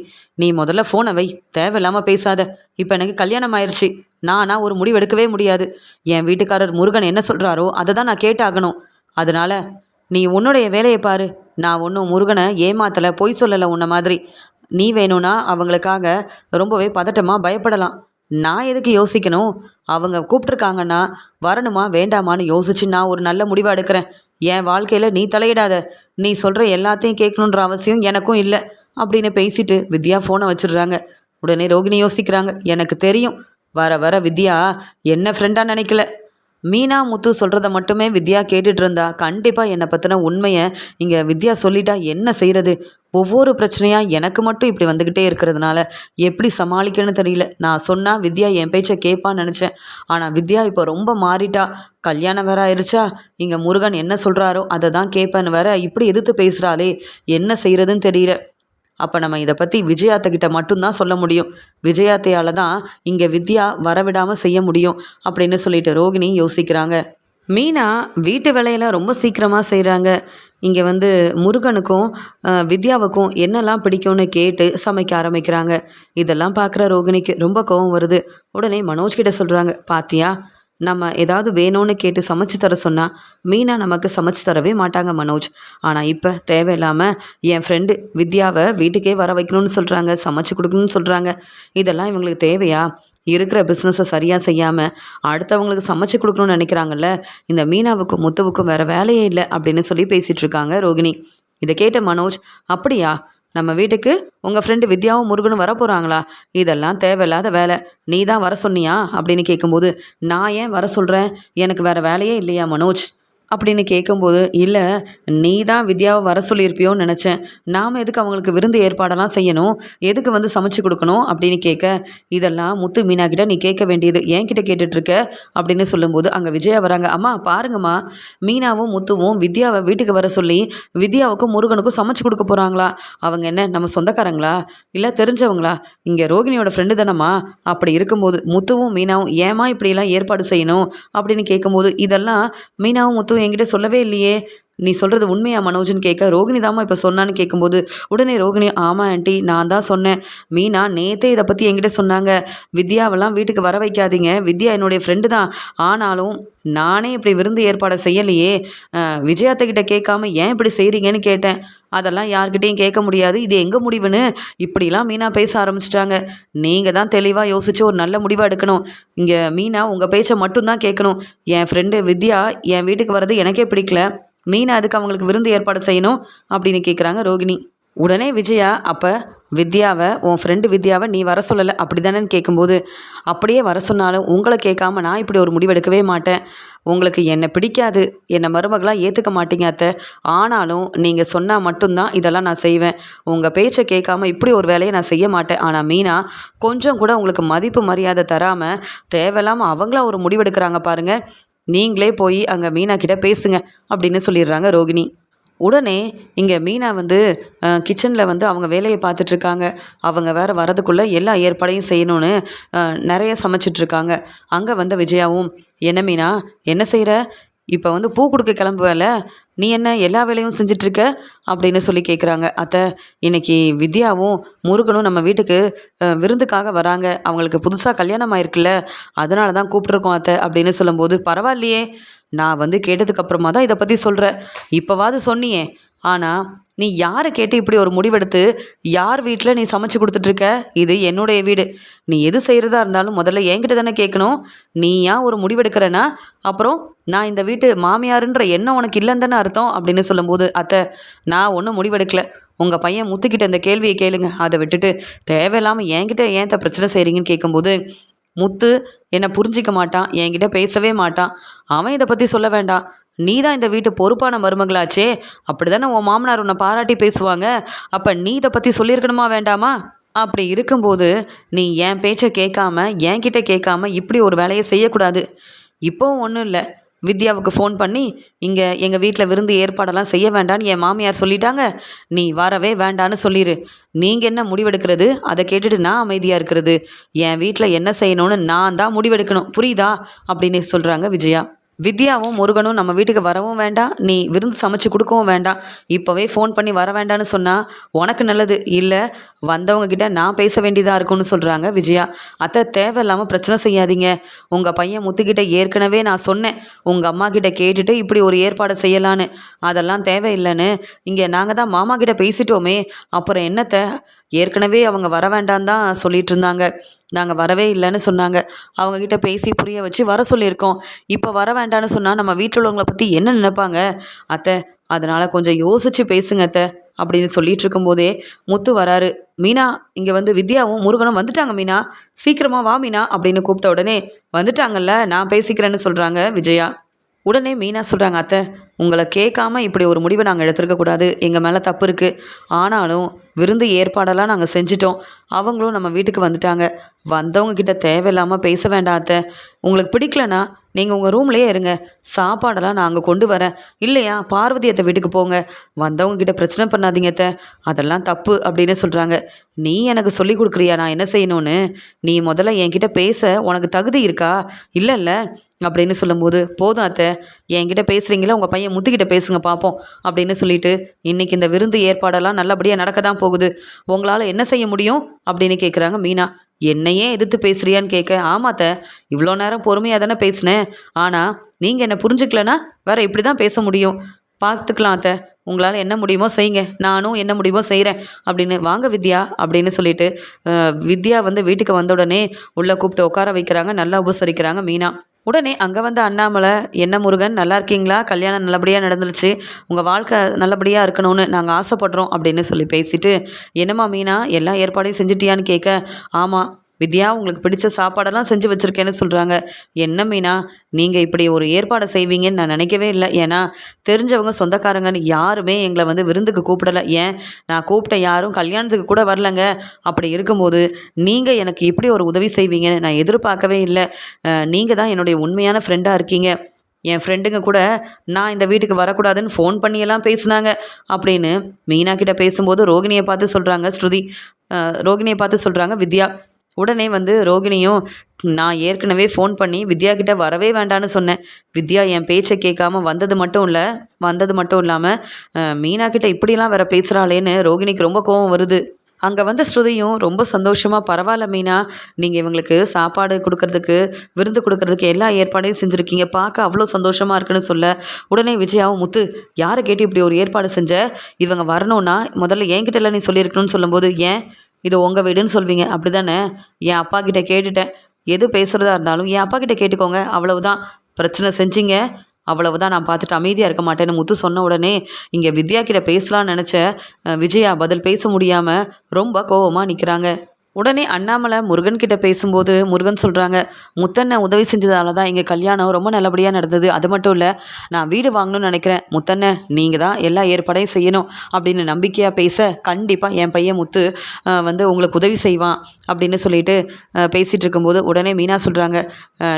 நீ முதல்ல ஃபோனை வை, தேவையில்லாமல் பேசாத, இப்போ எனக்கு கல்யாணம் ஆயிடுச்சு, நானா ஒரு முடிவு எடுக்கவே முடியாது, என் வீட்டுக்காரர் முருகன் என்ன சொல்கிறாரோ அதை தான் நான் கேட்டாகணும், அதனால் நீ உன்னுடைய வேலையை பாரு, நான் ஒன்றும் முருகனை ஏமாத்தலை, பொய் சொல்லலை உன்னை மாதிரி, நீ வேணும்னா அவங்களுக்காக ரொம்பவே பதட்டமாக பயப்படலாம், நான் எதுக்கு யோசிக்கணும், அவங்க கூப்பிட்ருக்காங்கன்னா வரணுமா வேண்டாமான்னு யோசிச்சு நான் ஒரு நல்ல முடிவாக எடுக்கிறேன், என் வாழ்க்கையில் நீ தலையிடாத, நீ சொல்கிற எல்லாத்தையும் கேட்கணுன்ற அவசியம் எனக்கும் இல்லை அப்படின்னு பேசிட்டு வித்யா ஃபோனை வச்சிடுறாங்க. உடனே ரோகிணி யோசிக்கிறாங்க, எனக்கு தெரியும் வர வர வித்யா என்ன ஃப்ரெண்டாக நினைக்கல, மீனா முத்து சொல்கிறத மட்டுமே வித்யா கேட்டுட்டு இருந்தா கண்டிப்பாக என்னை பற்றின உண்மையை இங்கே வித்யா சொல்லிட்டா என்ன செய்கிறது, ஒவ்வொரு பிரச்சனையாக எனக்கு மட்டும் இப்படி வந்துக்கிட்டே இருக்கிறதுனால எப்படி சமாளிக்கணும்னு தெரியல, நான் சொன்னால் வித்யா என் பேச்சை கேட்பான்னு நினச்சேன், ஆனால் வித்யா இப்போ ரொம்ப மாறிட்டா, கல்யாணம் வேற ஆயிடுச்சா, இங்கே முருகன் என்ன சொல்கிறாரோ அதை தான் கேட்பேன்னு வேற இப்படி எதிர்த்து பேசுகிறாளே, என்ன செய்கிறதுன்னு தெரியல, அப்போ நம்ம இதை பற்றி விஜயாத்தக்கிட்ட மட்டும்தான் சொல்ல முடியும், விஜயாத்தையால் தான் இங்கே வித்யா வரவிடாமல் செய்ய முடியும் அப்படின்னு சொல்லிட்டு ரோகிணி யோசிக்கிறாங்க. மீனா வீட்டு வேலையில் ரொம்ப சீக்கிரமாக செய்கிறாங்க. இங்கே வந்து முருகனுக்கும் வித்யாவுக்கும் என்னெல்லாம் பிடிக்கும்னு கேட்டு சமைக்க ஆரம்பிக்கிறாங்க. இதெல்லாம் பார்க்குற ரோகிணிக்கு ரொம்ப கோபம் வருது. உடனே மனோஜ் கிட்ட சொல்கிறாங்க, பாத்தியா நம்ம ஏதாவது வேணும்னு கேட்டு சமைச்சு தர சொன்னால் மீனா நமக்கு சமைச்சு தரவே மாட்டாங்க மனோஜ். ஆனால் இப்போ தேவையில்லாமல் என் ஃப்ரெண்டு வித்யாவை வீட்டுக்கே வர வைக்கணும்னு சொல்கிறாங்க, சமைச்சு கொடுக்கணும்னு சொல்கிறாங்க. இதெல்லாம் இவங்களுக்கு தேவையா? இருக்கிற பிஸ்னஸை சரியாக செய்யாமல் அடுத்தவங்களுக்கு சமைச்சு கொடுக்கணும்னு நினைக்கிறாங்கல்ல. இந்த மீனாவுக்கும் முத்துவுக்கும் வேறு வேலையே இல்லை அப்படின்னு சொல்லி பேசிகிட்டு இருக்காங்க ரோகிணி. இதை கேட்ட மனோஜ், அப்படியா, நம்ம வீட்டுக்கு உங்கள் ஃப்ரெண்டு வித்யாவும் முருகனும் வர போகிறாங்களா? இதெல்லாம் தேவையில்லாத வேலை. நீ தான் வர சொன்னியா அப்படின்னு கேட்கும்போது, நான் ஏன் வர சொல்கிறேன்? எனக்கு வேறு வேலையே இல்லையா மனோஜ் அப்படின்னு கேட்கும்போது, இல்லை, நீ தான் வித்யாவை வர சொல்லியிருப்பியோன்னு நினச்சேன். நாம் எதுக்கு அவங்களுக்கு விருந்து ஏற்பாடெல்லாம் செய்யணும்? எதுக்கு வந்து சமைச்சு கொடுக்கணும் அப்படின்னு கேட்க, இதெல்லாம் முத்து மீனா கிட்ட நீ கேட்க வேண்டியது, என்கிட்ட கேட்டுட்ருக்க அப்படின்னு சொல்லும்போது அங்கே விஜயா வராங்க. அம்மா பாருங்கம்மா, மீனாவும் முத்துவும் வித்யாவை வீட்டுக்கு வர சொல்லி வித்யாவுக்கும் முருகனுக்கும் சமைச்சு கொடுக்க போகிறாங்களா? அவங்க என்ன நம்ம சொந்தக்காரங்களா இல்லை தெரிஞ்சவங்களா? இங்கே ரோகிணியோட ஃப்ரெண்டு தானம்மா. அப்படி இருக்கும்போது முத்துவும் மீனாவும் ஏமா இப்படியெல்லாம் ஏற்பாடு செய்யணும் அப்படின்னு கேட்கும்போது, இதெல்லாம் மீனாவும் முத்துவும் என்கிட்ட சொல்லவே இல்லையே. நீ சொல்கிறது உண்மையா மனோஜ்னு கேட்க, ரோகிணி தாம்மா இப்போ சொன்னான்னு கேட்கும்போது உடனே ரோகிணி, ஆமாம் ஆண்டி, நான் தான் சொன்னேன். மீனா நேற்றே இதை பற்றி என்கிட்ட சொன்னாங்க. வித்யாவெல்லாம் வீட்டுக்கு வர வைக்காதீங்க, வித்யா என்னுடைய ஃப்ரெண்டு தான். ஆனாலும் நானே இப்படி விருந்து ஏற்பாடை செய்யலையே, விஜயாத்தக்கிட்ட கேட்காம ஏன் இப்படி செய்கிறீங்கன்னு கேட்டேன். அதெல்லாம் யார்கிட்டையும் கேட்க முடியாது, இது எங்கள் முடிவுன்னு இப்படிலாம் மீனா பேச ஆரம்பிச்சிட்டாங்க. நீங்கள் தான் தெளிவாக யோசித்து ஒரு நல்ல முடிவாக எடுக்கணும். இங்கே மீனா உங்கள் பேச்சை மட்டும்தான் கேட்கணும். என் ஃப்ரெண்டு வித்யா என் வீட்டுக்கு வர்றது எனக்கே பிடிக்கல. மீனா அதுக்கு அவங்களுக்கு விருந்து ஏற்பாடு செய்யணும் அப்படின்னு கேட்குறாங்க ரோகிணி. உடனே விஜயா, அப்போ வித்யாவை, உன் ஃப்ரெண்டு வித்யாவை நீ வர சொல்லலை அப்படி தானேன்னு கேட்கும்போது, அப்படியே வர சொன்னாலும் உங்களை கேட்காம நான் இப்படி ஒரு முடிவெடுக்கவே மாட்டேன். உங்களுக்கு என்னை பிடிக்காது, என்னை மருமகளாக ஏற்றுக்க மாட்டீங்க அத்தை. ஆனாலும் நீங்கள் சொன்னால் மட்டும்தான் இதெல்லாம் நான் செய்வேன். உங்கள் பேச்சை கேட்காம இப்படி ஒரு வேலையை நான் செய்ய மாட்டேன். ஆனால் மீனா கொஞ்சம் கூட உங்களுக்கு மதிப்பு மரியாதை தராமல் தேவையில்லாமல் அவங்களா ஒரு முடிவெடுக்கிறாங்க பாருங்கள். நீங்களே போய் அங்கே மீனா கிட்ட பேசுங்க அப்படின்னு சொல்லிடுறாங்க ரோகிணி. உடனே இங்கே மீனா வந்து கிச்சனில் வந்து அவங்க வேலையை பார்த்துட்ருக்காங்க. அவங்க வேறு வரதுக்குள்ளே எல்லா ஏற்பாடையும் செய்யணும்னு நிறைய சமைச்சிட்ருக்காங்க. அங்கே வந்த விஜயாவும், என்ன மீனா என்ன செய்கிற? இப்போ வந்து பூ கொடுக்க கிளம்புவேல, நீ என்ன எல்லா வேலையும் செஞ்சிட்ருக்க அப்படின்னு சொல்லி கேட்குறாங்க. அத்தை, இன்னைக்கு வித்யாவும் முருகனும் நம்ம வீட்டுக்கு விருந்துக்காக வராங்க. அவங்களுக்கு புதுசாக கல்யாணம் ஆயிருக்குல்ல, அதனால தான் கூப்பிட்ருக்கோம் அத்தை அப்படின்னு சொல்லும்போது, பரவாயில்லையே, நான் வந்து கேட்டதுக்கப்புறமா தான் இதை பற்றி சொல்கிறேன். இப்போவாது சொன்னியே, ஆனால் நீ யாரை கேட்டு இப்படி ஒரு முடிவெடுத்து யார் வீட்டில் நீ சமைச்சு கொடுத்துட்ருக்க? இது என்னுடைய வீடு. நீ எது செய்கிறதா இருந்தாலும் முதல்ல என்கிட்ட தானே கேட்கணும். நீ ஏன் ஒரு முடிவெடுக்கிறேன்னா அப்புறம் நான் இந்த வீட்டு மாமியாருன்ற எண்ணம் உனக்கு இல்லைன்னு தானே அர்த்தம் அப்படின்னு சொல்லும்போது, அத்தை, நான் ஒன்றும் முடிவெடுக்கல. உங்கள் பையன் முத்துக்கிட்ட இந்த கேள்வியை கேளுங்க. அதை விட்டுட்டு தேவையில்லாமல் என்கிட்ட ஏன் பிரச்சனை செய்கிறீங்கன்னு கேட்கும்போது, முத்து என்னை புரிஞ்சிக்க மாட்டான், என்கிட்ட பேசவே மாட்டான். அவன் இதை பற்றி சொல்ல வேண்டாம். நீ தான் இந்த வீட்டு பொறுப்பான மருமகளாச்சே. அப்படி தானே உன் மாமனார் உன்னை பாராட்டி பேசுவாங்க. அப்போ நீ இதை பற்றி சொல்லியிருக்கணுமா வேண்டாமா? அப்படி இருக்கும்போது நீ என் பேச்சை கேட்காம என்கிட்ட கேட்காம இப்படி ஒரு வேலையை செய்யக்கூடாது. இப்போவும் ஒன்றும் இல்லை, வித்யாவுக்கு ஃபோன் பண்ணி இங்கே எங்கள் வீட்டில் விருந்து ஏற்பாடெல்லாம் செய்ய வேண்டான்னு என் மாமியார் சொல்லிட்டாங்க, நீ வரவே வேண்டான்னு சொல்லிடு. நீங்கள் என்ன முடிவெடுக்கிறது அதை கேட்டுட்டு நான் அமைதியாக இருக்கிறது? என் வீட்டில் என்ன செய்யணும்னு நான் தான் முடிவெடுக்கணும், புரியுதா அப்படின்னு சொல்கிறாங்க விஜயா. வித்யாவும் முருகனும் நம்ம வீட்டுக்கு வரவும் வேண்டாம், நீ விருந்து சமைச்சு கொடுக்கவும் வேண்டாம். இப்போவே ஃபோன் பண்ணி வர வேண்டான்னு சொன்னால் உனக்கு நல்லது, இல்லை வந்தவங்கக்கிட்ட நான் பேச வேண்டியதாக இருக்கும்னு சொல்கிறாங்க விஜயா. அத்தை, தேவையில்லாமல் பிரச்சனை செய்யாதீங்க. உங்கள் பையன் முத்துக்கிட்ட ஏற்கனவே நான் சொன்னேன், உங்கள் அம்மா கிட்ட கேட்டுட்டு இப்படி ஒரு ஏற்பாடு செய்யலான்னு. அதெல்லாம் தேவையில்லைன்னு இங்கே நாங்கள் தான் மாமா கிட்ட பேசிட்டோமே, அப்புறம் என்னத்தை? ஏற்கனவே அவங்க வர வேண்டான்னு தான் சொல்லிட்டு இருந்தாங்க. நாங்கள் வரவே இல்லைன்னு சொன்னாங்க. அவங்கக்கிட்ட பேசி புரிய வச்சு வர சொல்லியிருக்கோம். இப்போ வர வேண்டான்னு சொன்னால் நம்ம வீட்டில் உள்ளவங்களை பற்றி என்ன நினைப்பாங்க அத்தை? அதனால் கொஞ்சம் யோசித்து பேசுங்க அத்தை அப்படின்னு சொல்லிட்டு இருக்கும்போதே முத்து வராரு. மீனா, இங்கே வந்து வித்யாவும் முருகனும் வந்துட்டாங்க மீனா, சீக்கிரமாக வா மீனா அப்படின்னு கூப்பிட்ட உடனே, வந்துட்டாங்கல்ல, நான் பேசிக்கிறேன்னு சொல்கிறாங்க விஜயா. உடனே மீனா சொல்கிறாங்க, அத்தை, உங்களை கேட்காம இப்படி ஒரு முடிவை நாங்கள் எடுத்துருக்கக்கூடாது, எங்கள் மேலே தப்பு இருக்குது. ஆனாலும் விருந்து ஏற்பாடெல்லாம் நாங்கள் செஞ்சிட்டோம். அவங்களும் நம்ம வீட்டுக்கு வந்துட்டாங்க. வந்தவங்கக்கிட்ட தேவையில்லாமல் பேச வேண்டாம் அத்தை. உங்களுக்கு பிடிக்கலனா நீங்கள் உங்கள் ரூம்லேயே இருங்க. சாப்பாடெல்லாம் நான் அங்கே கொண்டு வரேன். இல்லையா பார்வதி அத்தை வீட்டுக்கு போங்க. வந்தவங்கக்கிட்ட பிரச்சனை பண்ணாதீங்க அத்தை, அதெல்லாம் தப்பு அப்படின்னு சொல்கிறாங்க. நீ எனக்கு சொல்லி கொடுக்குறியா நான் என்ன செய்யணும்னு? நீ முதல்ல என்கிட்ட பேச உனக்கு தகுதி இருக்கா? இல்லைல்ல அப்படின்னு சொல்லும்போது, போதும் அத்தை, என்கிட்ட பேசுகிறீங்களா, உங்கள் பையன் முத்துக்கிட்ட பேசுங்க பார்ப்போம் அப்படின்னு சொல்லிட்டு, இன்றைக்கி இந்த விருந்து ஏற்பாடெல்லாம் நல்லபடியாக நடக்க தான் போகுது. உங்களால் என்ன செய்ய முடியும் அப்படின்னு கேட்குறாங்க மீனா. என்னையே எதிர்த்து பேசுறியான்னு கேட்க, ஆமாத்த, இவ்வளோ நேரம் பொறுமையாக தானே பேசினேன். ஆனால் நீங்கள் என்னை புரிஞ்சுக்கலனா வேற இப்படி தான் பேச முடியும். பார்த்துக்கலாம் அத்தை, உங்களால் என்ன முடியுமோ செய்யுங்க, நானும் என்ன முடியுமோ செய்கிறேன் அப்படின்னு. வாங்க வித்யா அப்படின்னு சொல்லிட்டு வித்யா வந்து வீட்டுக்கு வந்த உடனே உள்ளே கூப்பிட்டு உட்கார வைக்கிறாங்க, நல்லா உபசரிக்கிறாங்க மீனா. உடனே அங்கே வந்த அண்ணாமலை, என்ன முருகன் நல்லா இருக்கீங்களா, கல்யாணம் நல்லபடியாக நடந்துருச்சு, உங்கள் வாழ்க்கை நல்லபடியாக இருக்கணும்னு நாங்கள் ஆசைப்படுறோம் அப்படின்னு சொல்லி பேசிட்டு, என்னம்மா மீனா எல்லாம் ஏற்பாடையும் செஞ்சிட்டியான்னு கேட்க, ஆமாம் வித்யா, உங்களுக்கு பிடிச்ச சாப்பாடெல்லாம் செஞ்சு வச்சுருக்கேன்னு சொல்கிறாங்க. என்ன மீனா, நீங்கள் இப்படி ஒரு ஏற்பாடை செய்வீங்கன்னு நான் நினைக்கவே இல்லை. ஏன்னா தெரிஞ்சவங்க சொந்தக்காரங்கன்னு யாருமே எங்களை வந்து விருந்துக்கு கூப்பிடலை. ஏன், நான் கூப்பிட்ட யாரும் கல்யாணத்துக்கு கூட வரலங்க. அப்படி இருக்கும்போது நீங்கள் எனக்கு இப்படி ஒரு உதவி செய்வீங்கன்னு நான் எதிர்பார்க்கவே இல்லை. நீங்கள் தான் என்னுடைய உண்மையான ஃப்ரெண்டாக இருக்கீங்க. என் ஃப்ரெண்டுங்க கூட நான் இந்த வீட்டுக்கு வரக்கூடாதுன்னு ஃபோன் பண்ணியெல்லாம் பேசுனாங்க அப்படின்னு மீனா கிட்ட பேசும்போது ரோகிணியை பார்த்து சொல்கிறாங்க ஸ்ருதி. ரோகிணியை பார்த்து சொல்கிறாங்க வித்யா. உடனே வந்து ரோகிணியும், நான் ஏற்கனவே ஃபோன் பண்ணி வித்யா கிட்ட வரவே வேண்டான்னு சொன்னேன். வித்யா என் பேச்சை கேட்காம வந்தது மட்டும் இல்லாமல் மீனா கிட்ட இப்படிலாம் வேற பேசுகிறாளேன்னு ரோகிணிக்கு ரொம்ப கோவம் வருது. அங்கே வந்து ஸ்ருதியும் ரொம்ப சந்தோஷமாக, பரவாயில்ல மீனா, நீங்கள் இவங்களுக்கு சாப்பாடு கொடுக்கறதுக்கு, விருந்து கொடுக்கறதுக்கு எல்லா ஏற்பாடையும் செஞ்சுருக்கீங்க, பார்க்க அவ்வளோ சந்தோஷமாக இருக்குன்னு சொல்ல, உடனே விஜயாவும், முத்து யாரை கேட்டு இப்படி ஒரு ஏற்பாடு செஞ்ச, இவங்க வரணும்னா முதல்ல என்கிட்ட எல்லாம் நீ சொல்லியிருக்கணும்னு சொல்லும்போது, ஏன் இது உங்கள் வீடுன்னு சொல்வீங்க அப்படி தானே, என் அப்பா கிட்ட கேட்டுட்டேன், எது பேசுகிறதா இருந்தாலும் என் அப்பா கிட்ட கேட்டுக்கோங்க, அவ்வளவுதான், பிரச்சனை செஞ்சீங்க அவ்வளவுதான், நான் பார்த்துட்டு அமைதியாக இருக்க மாட்டேன்னு முத்து சொன்ன உடனே இங்கே வித்யா கிட்ட பேசலான்னு நினச்ச விஜயா பதில் பேச முடியாமல் ரொம்ப கோவமாக நிற்கிறாங்க. உடனே அண்ணாமலை முருகன் கிட்ட பேசும்போது முருகன் சொல்கிறாங்க, முத்தண்ணை உதவி செஞ்சதால தான் எங்கள் கல்யாணம் ரொம்ப நல்லபடியாக நடந்தது. அது மட்டும் இல்லை, நான் வீடு வாங்கணும்னு நினைக்கிறேன். முத்தண்ணை நீங்கள் தான் எல்லா ஏற்பாடையும் செய்யணும் அப்படின்னு நம்பிக்கையாக பேச, கண்டிப்பாக என் பையன் முத்து வந்து உங்களுக்கு உதவி செய்வான் அப்படின்னு சொல்லிட்டு பேசிகிட்டு இருக்கும்போது உடனே மீனா சொல்கிறாங்க,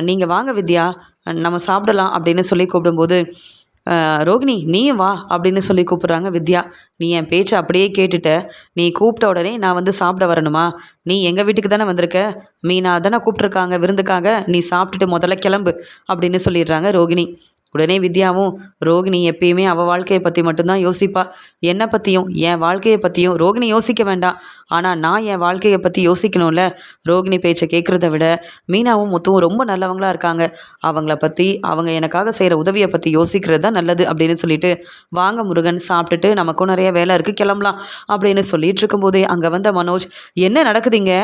நீங்கள் வாங்க வித்யா, நம்ம சாப்பிடலாம் அப்படின்னு சொல்லி கூப்பிடும்போது, ரோகிணி நீயும் வா அப்படின்னு சொல்லி கூப்பிட்றாங்க வித்யா. நீ என் பேச்சை அப்படியே கேட்டுட்ட, நீ கூப்பிட்ட உடனே நான் வந்து சாப்பிட வரணுமா, நீ எங்கள் வீட்டுக்கு தானே வந்திருக்க, மீனா தானே கூப்பிட்ருக்காங்க விருந்துக்காக, நீ சாப்பிட்டுட்டு முதல்ல கிளம்பு அப்படின்னு சொல்லிடுறாங்க ரோகிணி. உடனே வித்யாவும், ரோகிணி எப்பயுமே அவள் வாழ்க்கையை பற்றி மட்டும்தான் யோசிப்பா, என்னை பற்றியும் என் வாழ்க்கையை பற்றியும் ரோகிணி யோசிக்க வேண்டாம், ஆனால் நான் என் வாழ்க்கையை பற்றி யோசிக்கணும்ல. ரோகிணி பேச்சை கேட்குறத விட மீனாவும் முத்துவும் ரொம்ப நல்லவங்களாக இருக்காங்க, அவங்கள பற்றி, அவங்க எனக்காக செய்கிற உதவியை பற்றி யோசிக்கிறது தான் நல்லது அப்படின்னு சொல்லிட்டு, வாங்க முருகன் சாப்பிட்டுட்டு நமக்கும் நிறைய வேலை இருக்குது கிளம்பலாம் அப்படின்னு சொல்லிட்டு இருக்கும்போதே அங்கே வந்த மனோஜ், என்ன நடக்குதுங்க,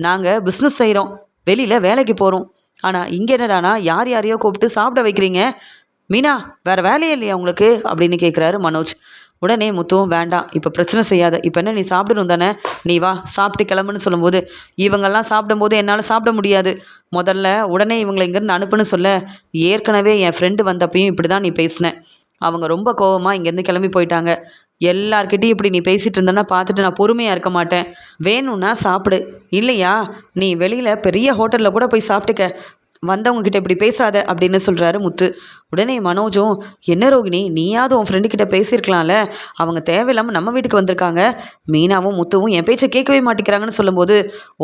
நாங்கள் பிஸ்னஸ் செய்கிறோம், வெளியில் வேலைக்கு போகிறோம், ஆனால் இங்கே என்னடானா யார் யாரையோ கூப்பிட்டு சாப்பிட வைக்கிறீங்க, மீனா வேறு வேலையே இல்லையா உங்களுக்கு அப்படின்னு கேட்குறாரு மனோஜ். உடனே முத்துவும், வேண்டாம் இப்போ பிரச்சனை செய்யாத, இப்போ என்ன நீ சாப்பிடணும் தானே, நீ வா சாப்பிட்டு கிளம்புன்னு சொல்லும்போது, இவங்கெல்லாம் சாப்பிடும்போது என்னால் சாப்பிட முடியாது, முதல்ல உடனே இவங்களை இங்கேருந்து அனுப்புன்னு சொல்ல, ஏற்கனவே என் ஃப்ரெண்டு வந்தப்பையும் இப்படி தான் நீ பேசினேன், அவங்க ரொம்ப கோவமாக இங்கேருந்து கிளம்பி போயிட்டாங்க, எல்லார்கிட்டையும் இப்படி நீ பேசிகிட்டு இருந்தேன்னா பார்த்துட்டு நான் பொறுமையாக இருக்க மாட்டேன், வேணும்னா சாப்பிடு, இல்லையா நீ வெளியில் பெரிய ஹோட்டலில் கூட போய் சாப்பிட்டுக்க, வந்தவங்கக்கிட்ட இப்படி பேசாத அப்படின்னு சொல்கிறாரு முத்து. உடனே மனோஜும், என்ன ரோகிணி நீயாவது உன் ஃப்ரெண்டுக்கிட்ட பேசியிருக்கலாம்ல, அவங்க தேவையில்லாமல் நம்ம வீட்டுக்கு வந்திருக்காங்க, மீனாவும் முத்துவும் என் பேச்சை கேட்கவே மாட்டேங்கிறாங்கன்னு சொல்லும்போது,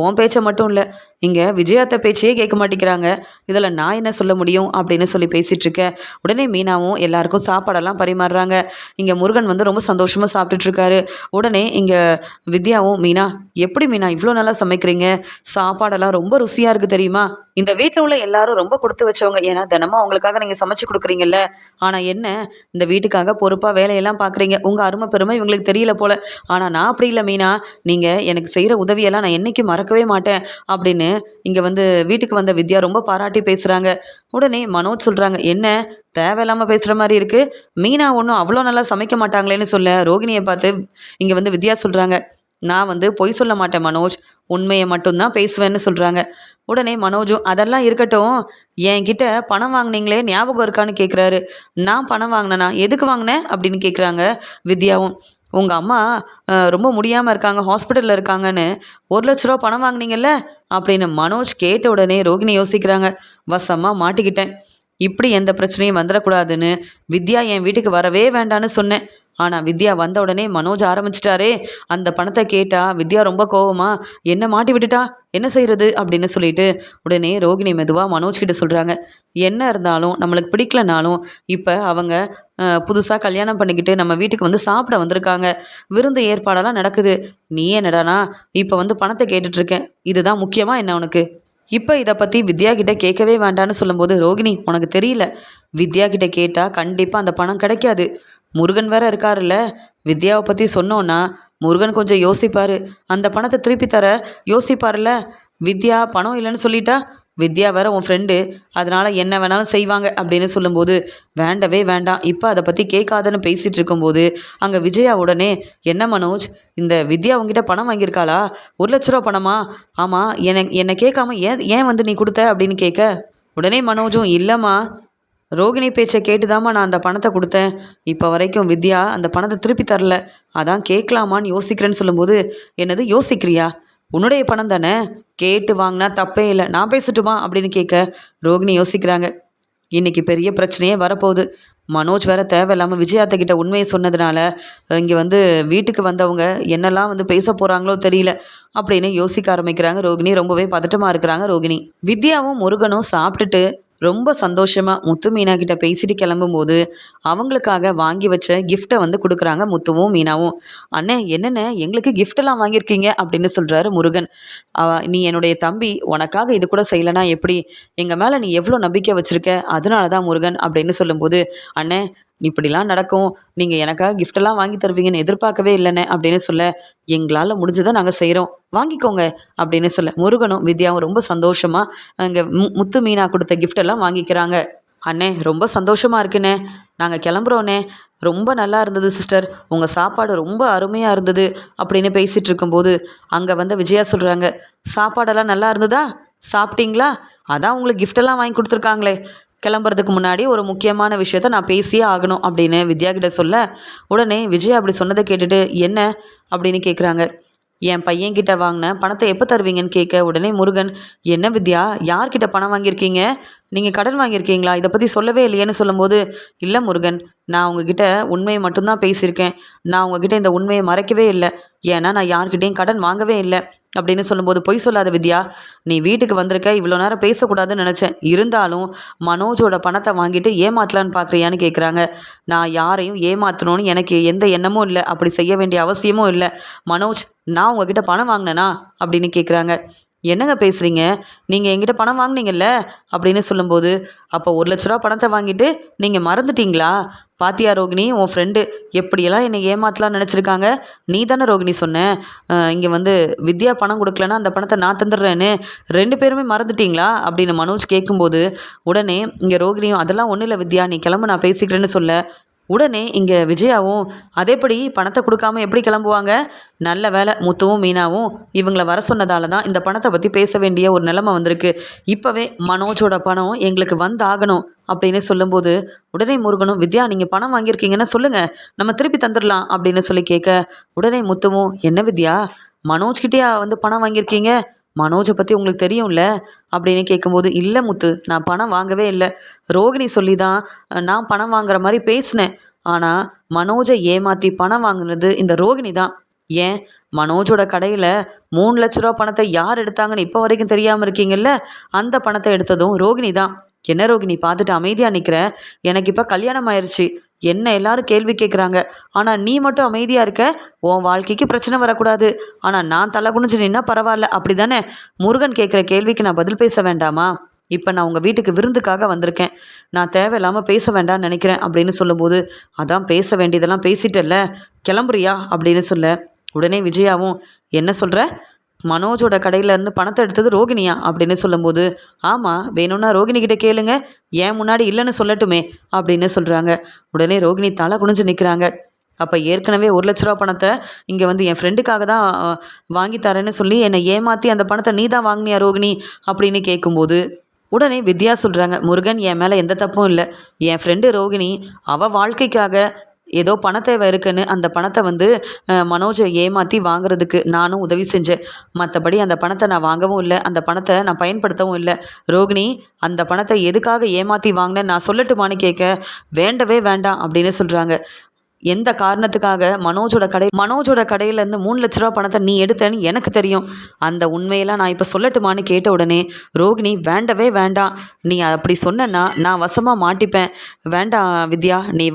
உன் பேச்சை மட்டும் இல்லை இங்கே விஜயாத்த பேச்சையே கேட்க மாட்டேங்கிறாங்க, இதில் நான் என்ன சொல்ல முடியும் அப்படின்னு சொல்லி பேசிகிட்ருக்க. உடனே மீனாவும் எல்லாருக்கும் சாப்பாடெல்லாம் பரிமாறுறாங்க. இங்கே முருகன் வந்து ரொம்ப சந்தோஷமாக சாப்பிட்டுட்ருக்காரு. உடனே இங்கே வித்யாவும், மீனா எப்படி மீனா இவ்வளோ நல்லா சமைக்கிறீங்க, சாப்பாடெல்லாம் ரொம்ப ருசியாக இருக்குது தெரியுமா, இந்த வீட்டில் உள்ள எல்லாரும் ரொம்ப கொடுத்து வச்சவங்க, ஏன்னா தினமும் அவங்களுக்காக நீங்கள் சமைச்சு கொடுக்குறீங்கல்ல, ஆனால் என்ன இந்த வீட்டுக்காக பொறுப்பாக வேலையெல்லாம் பார்க்குறீங்க, உங்கள் அருமை பெருமை இவங்களுக்கு தெரியல போல், ஆனால் நான் அப்படி இல்லை மீனா, நீங்கள் எனக்கு செய்கிற உதவியெல்லாம் நான் என்றைக்கும் மறக்கவே மாட்டேன் அப்படின்னு இங்கே வந்து வீட்டுக்கு வந்த வித்யா ரொம்ப பாராட்டி பேசுகிறாங்க. உடனே மனோஜ் சொல்கிறாங்க, என்ன தேவையில்லாமல் பேசுகிற மாதிரி இருக்குது, மீனா ஒன்றும் அவ்வளோ நல்லா சமைக்க மாட்டாங்களேன்னு சொல்ல, ரோகிணியை பார்த்து இங்கே வந்து வித்யா சொல்கிறாங்க, நான் வந்து பொய் சொல்ல மாட்டேன் மனோஜ், உண்மையை மட்டும்தான் பேசுவேன்னு சொல்கிறாங்க. உடனே மனோஜும், அதெல்லாம் இருக்கட்டும், என்கிட்ட பணம் வாங்கினீங்களே ஞாபகம் இருக்கான்னு கேட்குறாரு. நான் பணம் வாங்கினேனா, எதுக்கு வாங்கினேன் அப்படின்னு கேட்குறாங்க வித்யாவும். உங்கள் அம்மா ரொம்ப முடியாமல் இருக்காங்க, ஹாஸ்பிட்டலில் இருக்காங்கன்னு 1,00,000 ரூபா பணம் வாங்கினீங்கல்ல அப்படின்னு மனோஜ் கேட்ட உடனே ரோகிணி யோசிக்கிறாங்க, வசமாக மாட்டிக்கிட்டேன், இப்படி எந்த பிரச்சனையும் வந்துடக்கூடாதுன்னு வித்யா என் வீட்டுக்கு வரவே வேண்டான்னு சொன்னேன், ஆனால் வித்யா வந்த உடனே மனோஜ் ஆரம்பிச்சிட்டாரே. அந்த பணத்தை கேட்டால் வித்யா ரொம்ப கோவமா என்ன மாட்டி விட்டுட்டா, என்ன செய்கிறது அப்படின்னு சொல்லிட்டு உடனே ரோகிணி மெதுவாக மனோஜ் கிட்ட சொல்கிறாங்க, என்ன இருந்தாலும் நம்மளுக்கு பிடிக்கலனாலும் இப்போ அவங்க புதுசாக கல்யாணம் பண்ணிக்கிட்டு நம்ம வீட்டுக்கு வந்து சாப்பிட வந்திருக்காங்க, விருந்து ஏற்பாடெல்லாம் நடக்குது. நீ என்னடானா இப்போ வந்து பணத்தை கேட்டுட்ருக்கேன், இதுதான் முக்கியமா என்ன உனக்கு? இப்போ இதை பற்றி வித்யா கிட்ட கேட்கவே வேண்டான்னு சொல்லும்போது, ரோகிணி உனக்கு தெரியல, வித்யா கிட்ட கேட்டால் கண்டிப்பாக அந்த பணம் கிடைக்காது. முருகன் வேற இருக்காருல்ல, வித்யாவை பற்றி சொன்னோன்னா முருகன் கொஞ்சம் யோசிப்பார், அந்த பணத்தை திருப்பி தர யோசிப்பார்ல. வித்யா பணம் இல்லைன்னு சொல்லிட்டா, வித்யா வேற உன் ஃப்ரெண்டு, அதனால் என்ன வேணாலும் செய்வாங்க அப்படின்னு சொல்லும்போது, வேண்டவே வேண்டாம், இப்போ அதை பற்றி கேட்காதன்னு பேசிகிட்டு இருக்கும்போது அங்கே விஜயா உடனே, என்ன மனோஜ், இந்த வித்யா உங்ககிட்ட பணம் வாங்கியிருக்காளா? 1,00,000 பணமா? ஆமாம், என்னை கேட்காம ஏன் ஏன் வந்து நீ கொடுத்த அப்படின்னு கேட்க, உடனே மனோஜும், இல்லைம்மா, ரோகிணி பேச்சை கேட்டுதாம்மா நான் அந்த பணத்தை கொடுத்தேன், இப்போ வரைக்கும் வித்யா அந்த பணத்தை திருப்பி தரல, அதான் கேட்கலாமான்னு யோசிக்கிறேன்னு சொல்லும்போது, என்னது யோசிக்கிறியா? உன்னுடைய பணம் தானே, கேட்டு வாங்கினா தப்பே இல்லை, நான் பேசட்டுமா அப்படின்னு கேட்க ரோகிணி யோசிக்கிறாங்க. இன்றைக்கி பெரிய பிரச்சனையே வரப்போகுது. மனோஜ் வேற தேவையில்லாமல் விஜயாத்த கிட்ட உண்மையை சொன்னதுனால இங்கே வந்து வீட்டுக்கு வந்தவங்க என்னெல்லாம் வந்து பேச போகிறாங்களோ தெரியல அப்படின்னு யோசிக்க ஆரம்பிக்கிறாங்க ரோகிணி. ரொம்பவே பதட்டமாக இருக்கிறாங்க ரோகிணி. வித்யாவும் முருகனும் சாப்பிட்டுட்டு ரொம்ப சந்தோஷமாக முத்து மீனா கிட்ட பேசிட்டு கிளம்பும்போது அவங்களுக்காக வாங்கி வச்ச கிஃப்ட்டை வந்து கொடுக்குறாங்க முத்துவும் மீனாவும். அண்ணே என்னென்ன எங்களுக்கு கிஃப்டெல்லாம் வாங்கியிருக்கீங்க அப்படின்னு சொல்கிறாரு முருகன். நீ என்னுடைய தம்பி, உனக்காக இது கூட செய்யலைனா எப்படி? எங்கள் மேலே நீ எவ்வளோ நம்பிக்கை வச்சுருக்க, அதனால தான் முருகன் அப்படின்னு சொல்லும்போது, அண்ணே இப்படிலாம் நடக்கும், நீங்கள் எனக்காக கிஃப்டெல்லாம் வாங்கி தருவீங்கன்னு எதிர்பார்க்கவே இல்லைண்ணே அப்படின்னு சொல்ல, எங்களால் முடிஞ்சதை நாங்கள் செய்கிறோம், வாங்கிக்கோங்க அப்படின்னு சொல்ல முருகனும் வித்யாவும் ரொம்ப சந்தோஷமாக அங்கே முத்து மீனா கொடுத்த கிஃப்டெல்லாம் வாங்கிக்கிறாங்க. அண்ணே ரொம்ப சந்தோஷமாக இருக்குண்ணே, நாங்கள் கிளம்புறோண்ணே, ரொம்ப நல்லா இருந்தது சிஸ்டர், உங்கள் சாப்பாடு ரொம்ப அருமையாக இருந்தது அப்படின்னு பேசிகிட்டு இருக்கும்போது அங்கே வந்து விஜயா சொல்கிறாங்க, சாப்பாடெல்லாம் நல்லா இருந்ததா, சாப்பிட்டீங்களா, அதான் உங்களுக்கு கிஃப்டெல்லாம் வாங்கி கொடுத்துருக்காங்களே, கிளம்புறதுக்கு முன்னாடி ஒரு முக்கியமான விஷயத்த நான் பேசியே ஆகணும் அப்படின்னு வித்யா கிட்ட சொல்ல, உடனே விஜயா அப்படி சொன்னதை கேட்டுட்டு என்ன அப்படின்னு கேட்குறாங்க. என் பையன்கிட்ட வாங்கின பணத்தை எப்போ தருவீங்கன்னு கேட்க, உடனே முருகன், என்ன வித்யா யார்கிட்ட பணம் வாங்கியிருக்கீங்க, நீங்கள் கடன் வாங்கியிருக்கீங்களா, இதை பற்றி சொல்லவே இல்லையேன்னு சொல்லும்போது, இல்லை முருகன், நான் உங்ககிட்ட உண்மையை மட்டும்தான் பேசியிருக்கேன், நான் உங்ககிட்ட இந்த உண்மையை மறைக்கவே இல்லை, ஏன்னா நான் யார்கிட்டையும் கடன் வாங்கவே இல்லை அப்படின்னு சொல்லும்போது, பொய் சொல்லாத வித்யா, நீ வீட்டுக்கு வந்திருக்க, இவ்வளோ நேரம் பேசக்கூடாதுன்னு நினச்சேன், இருந்தாலும் மனோஜோட பணத்தை வாங்கிட்டு ஏமாத்தலான்னு பார்க்குறியான்னு கேட்குறாங்க. நான் யாரையும் ஏமாற்றணும்னு எனக்கு எந்த எண்ணமும் இல்லை, அப்படி செய்ய வேண்டிய அவசியமும் இல்லை மனோஜ், நான் உங்ககிட்ட பணம் வாங்கினேனா அப்படின்னு கேட்குறாங்க. என்னங்க பேசுகிறீங்க, நீங்கள் என்கிட்ட பணம் வாங்கினீங்கல்ல அப்படின்னு சொல்லும்போது, அப்போ 1,00,000 பணத்தை வாங்கிட்டு நீங்கள் மறந்துட்டீங்களா? பாத்தியா ரோகிணி, உன் ஃப்ரெண்டு எப்படியெல்லாம் என்னை ஏமாத்தலாம் நினச்சிருக்காங்க, நீ தானே ரோகிணி சொன்ன இங்கே வந்து வித்யா பணம் கொடுக்கலன்னா அந்த பணத்தை நான் தந்துடுறேன்னு, 2 பேருமே மறந்துட்டீங்களா அப்படின்னு மனோஜ் கேட்கும்போது, உடனே இங்கே ரோகிணியும், அதெல்லாம் ஒன்றும் இல்லை வித்யா, நீ கிளம்பு நான் பேசிக்கிறேன்னு சொல்ல, உடனே இங்கே விஜயாவும், அதேபடி பணத்தை கொடுக்காம எப்படி கிளம்புவாங்க, நல்ல வேலை முத்துவும் மீனாவும் இவங்களை வர சொன்னதால தான் இந்த பணத்தை பற்றி பேச வேண்டிய ஒரு நிலைமை வந்திருக்கு, இப்போவே மனோஜோட பணம் எங்களுக்கு வந்தாகணும் அப்படின்னு சொல்லும்போது, உடனே முருகனும், வித்யா நீங்கள் பணம் வாங்கியிருக்கீங்கன்னா சொல்லுங்கள், நம்ம திருப்பி தந்துடலாம் அப்படின்னு சொல்லி கேட்க, உடனே முத்துவும், என்ன வித்யா மனோஜ்கிட்டே வந்து பணம் வாங்கியிருக்கீங்க, மனோஜை பற்றி உங்களுக்கு தெரியும்ல அப்படின்னு கேட்கும்போது, இல்லை முத்து, நான் பணம் வாங்கவே இல்லை, ரோகிணி சொல்லி தான் நான் பணம் வாங்குற மாதிரி பேசினேன், ஆனால் மனோஜை ஏமாற்றி பணம் வாங்கினது இந்த ரோகிணி தான். ஏன் மனோஜோட கடையில் 3,00,000 பணத்தை யார் எடுத்தாங்கன்னு இப்போ வரைக்கும் தெரியாமல் இருக்கீங்கல்ல, அந்த பணத்தை எடுத்ததும் ரோகிணி தான். என்ன ரோகிணி பார்த்துட்டு அமைதியாக நிற்கிற, எனக்கு இப்போ கல்யாணம் ஆயிடுச்சு, என்ன எல்லாரும் கேள்வி கேட்குறாங்க, ஆனால் நீ மட்டும் அமைதியாக இருக்க, உன் வாழ்க்கைக்கு பிரச்சனை வரக்கூடாது, ஆனால் நான் தலை குனிஞ்சு நின்னா பரவாயில்ல அப்படி தானே, முருகன் கேட்குற கேள்விக்கு நான் பதில் பேச வேண்டாமா, இப்போ நான் உங்கள் வீட்டுக்கு விருந்துக்காக வந்திருக்கேன், நான் தேவையில்லாமல் பேச வேண்டாம்னு நினைக்கிறேன் அப்படின்னு சொல்லும்போது, அதான் பேச வேண்டியதெல்லாம் பேசிட்டல்ல, கிளம்புறியா அப்படின்னு சொல்ல, உடனே விஜயாவும், என்ன சொல்கிற, மனோஜோட கடையிலேருந்து பணத்தை எடுத்தது ரோகிணியா அப்படின்னு சொல்லும்போது, ஆமாம் வேணும்னா ரோகிணிக்கிட்ட கேளுங்க, ஏன் முன்னாடி இல்லைன்னு சொல்லட்டுமே அப்படின்னு சொல்கிறாங்க. உடனே ரோகிணி தலை குனிஞ்சு நிற்கிறாங்க. அப்போ ஏற்கனவே 1,00,000 பணத்தை இங்கே வந்து என் ஃப்ரெண்டுக்காக தான் வாங்கி தரேன்னு சொல்லி என்னை ஏமாற்றி அந்த பணத்தை நீ தான் வாங்கினியா ரோகிணி அப்படின்னு கேட்கும்போது, உடனே வித்யா சொல்கிறாங்க, முருகன் என் மேலே எந்த தப்பும் இல்லை, என் ஃப்ரெண்டு ரோகிணி அவள் வாழ்க்கைக்காக ஏதோ பண தேவை இருக்குன்னு அந்த பணத்தை வந்து மனோஜை ஏமாற்றி வாங்குறதுக்கு நானும் உதவி செஞ்சேன், மற்றபடி அந்த பணத்தை நான் வாங்கவும் இல்லை, அந்த பணத்தை நான் பயன்படுத்தவும் இல்லை. ரோகிணி அந்த பணத்தை எதுக்காக ஏமாற்றி வாங்கினேன் நான் சொல்லட்டுமான்னு கேட்க, வேண்டவே வேண்டாம் அப்படின்னு சொல்கிறாங்க. எந்த காரணத்துக்காக மனோஜோட கடையிலேருந்து 3 லட்ச ரூபா பணத்தை நீ எடுத்தேன்னு எனக்கு தெரியும். அந்த உண்மையெல்லாம் நான் இப்போ சொல்லட்டுமான்னு கேட்ட உடனே ரோகிணி, வேண்டவே வேண்டாம், நீ அப்படி சொன்னேன்னா நான் வசமாக மாட்டிப்பேன். வேண்டாம் வித்யா, நீ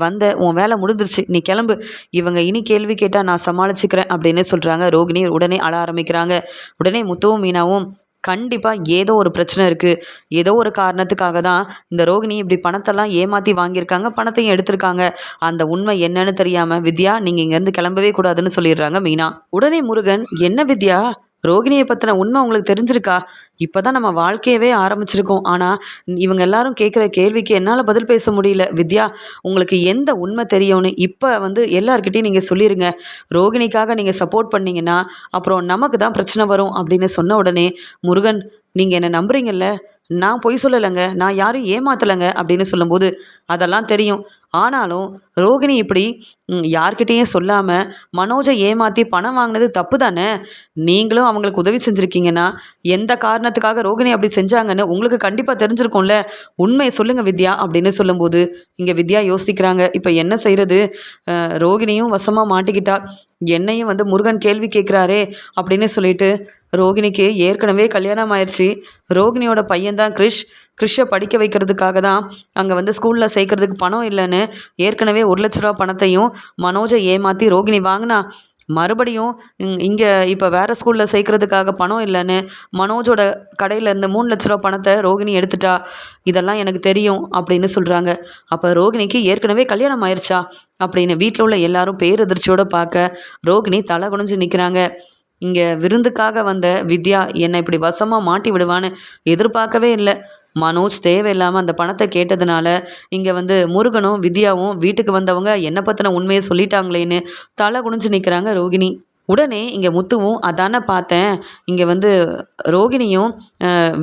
உன் வேலை முடிஞ்சிருச்சு, நீ கிளம்பு. இவங்க இனி கேள்வி கேட்டால் நான் சமாளிச்சுக்கிறேன் அப்படின்னு சொல்கிறாங்க. ரோகிணி உடனே அழ ஆரம்பிக்கிறாங்க. உடனே முத்துவும் மீனாவும், கண்டிப்பாக ஏதோ ஒரு பிரச்சனை இருக்குது, ஏதோ ஒரு காரணத்துக்காக தான் இந்த ரோகிணி இப்படி பணத்தெல்லாம் ஏமாற்றி வாங்கியிருக்காங்க, பணத்தையும் எடுத்திருக்காங்க. அந்த உண்மை என்னன்னு தெரியாமல் வித்யா நீங்கள் இங்கேருந்து கிளம்பவே கூடாதுன்னு சொல்லிடுறாங்க மீனா. உடனே முருகன், என்ன வித்யா, ரோகிணியை பற்றின உண்மை உங்களுக்கு தெரிஞ்சிருக்கா? இப்போ தான் நம்ம வாழ்க்கையவே ஆரம்பிச்சிருக்கோம். ஆனால் இவங்க எல்லாரும் கேட்குற கேள்விக்கு என்னால் பதில் பேச முடியல. வித்யா, உங்களுக்கு எந்த உண்மை தெரியும்னு இப்போ எல்லார்கிட்டையும் நீங்கள் சொல்லிடுங்க. ரோகிணிக்காக நீங்கள் சப்போர்ட் பண்ணிங்கன்னா அப்புறம் நமக்கு தான் பிரச்சனை வரும் அப்படின்னு சொன்ன உடனே முருகன், நீங்கள் என்னை நம்புறீங்கல்ல, நான் பொய் சொல்லலைங்க, நான் யாரும் ஏமாத்தலைங்க அப்படின்னு சொல்லும்போது, அதெல்லாம் தெரியும், ஆனாலும் ரோகிணி இப்படி யார்கிட்டேயும் சொல்லாமல் மனோஜை ஏமாற்றி பணம் வாங்கினது தப்பு தானே. நீங்களும் அவங்களுக்கு உதவி செஞ்சுருக்கீங்கன்னா எந்த காரணத்துக்காக ரோகிணி அப்படி செஞ்சாங்கன்னு உங்களுக்கு கண்டிப்பாக தெரிஞ்சிருக்கும்ல, உண்மையை சொல்லுங்கள் வித்யா அப்படின்னு சொல்லும்போது இங்கே வித்யா யோசிக்கிறாங்க. இப்போ என்ன செய்கிறது, ரோகிணியும் வசமாக மாட்டிக்கிட்டா, என்னையும் முருகன் கேள்வி கேட்குறாரே அப்படின்னு சொல்லிட்டு, ரோகிணிக்கு ஏற்கனவே கல்யாணம் ஆயிடுச்சு. ரோகிணியோட பையன்தான் கிறிஷை படிக்க வைக்கிறதுக்காக தான் அங்கே ஸ்கூலில் சேர்க்கறதுக்கு பணம் இல்லைன்னு ஏற்கனவே 1 லட்ச ரூபா பணத்தையும் மனோஜை ஏமாற்றி ரோகிணி வாங்கினா. மறுபடியும் இங்கே இப்போ வேறு ஸ்கூலில் சேர்க்கறதுக்காக பணம் இல்லைன்னு மனோஜோட கடையிலேருந்து 3 லட்ச ரூபா பணத்தை ரோகிணி எடுத்துட்டா. இதெல்லாம் எனக்கு தெரியும் அப்படின்னு சொல்கிறாங்க. அப்போ ரோகிணிக்கு ஏற்கனவே கல்யாணம் ஆயிடுச்சா அப்படின்னு வீட்டில் உள்ள எல்லாரும் பேரதிர்ச்சியோடு பார்க்க ரோகிணி தலை குனிஞ்சு நிற்கிறாங்க. இங்கே விருந்துக்காக வந்த வித்யா என்னை இப்படி வசமாக மாட்டி விடுவான்னு எதிர்பார்க்கவே இல்லை. மனோஜ் தேவையில்லாமல் அந்த பணத்தை கேட்டதுனால இங்கே முருகனும் வித்யாவும் வீட்டுக்கு வந்தவங்க என்னை பற்றின உண்மையை சொல்லிட்டாங்களேன்னு தலை குனிஞ்சு நிற்கிறாங்க ரோகிணி. உடனே இங்கே முத்துவும், அதானே பார்த்தேன், இங்கே ரோகிணியும்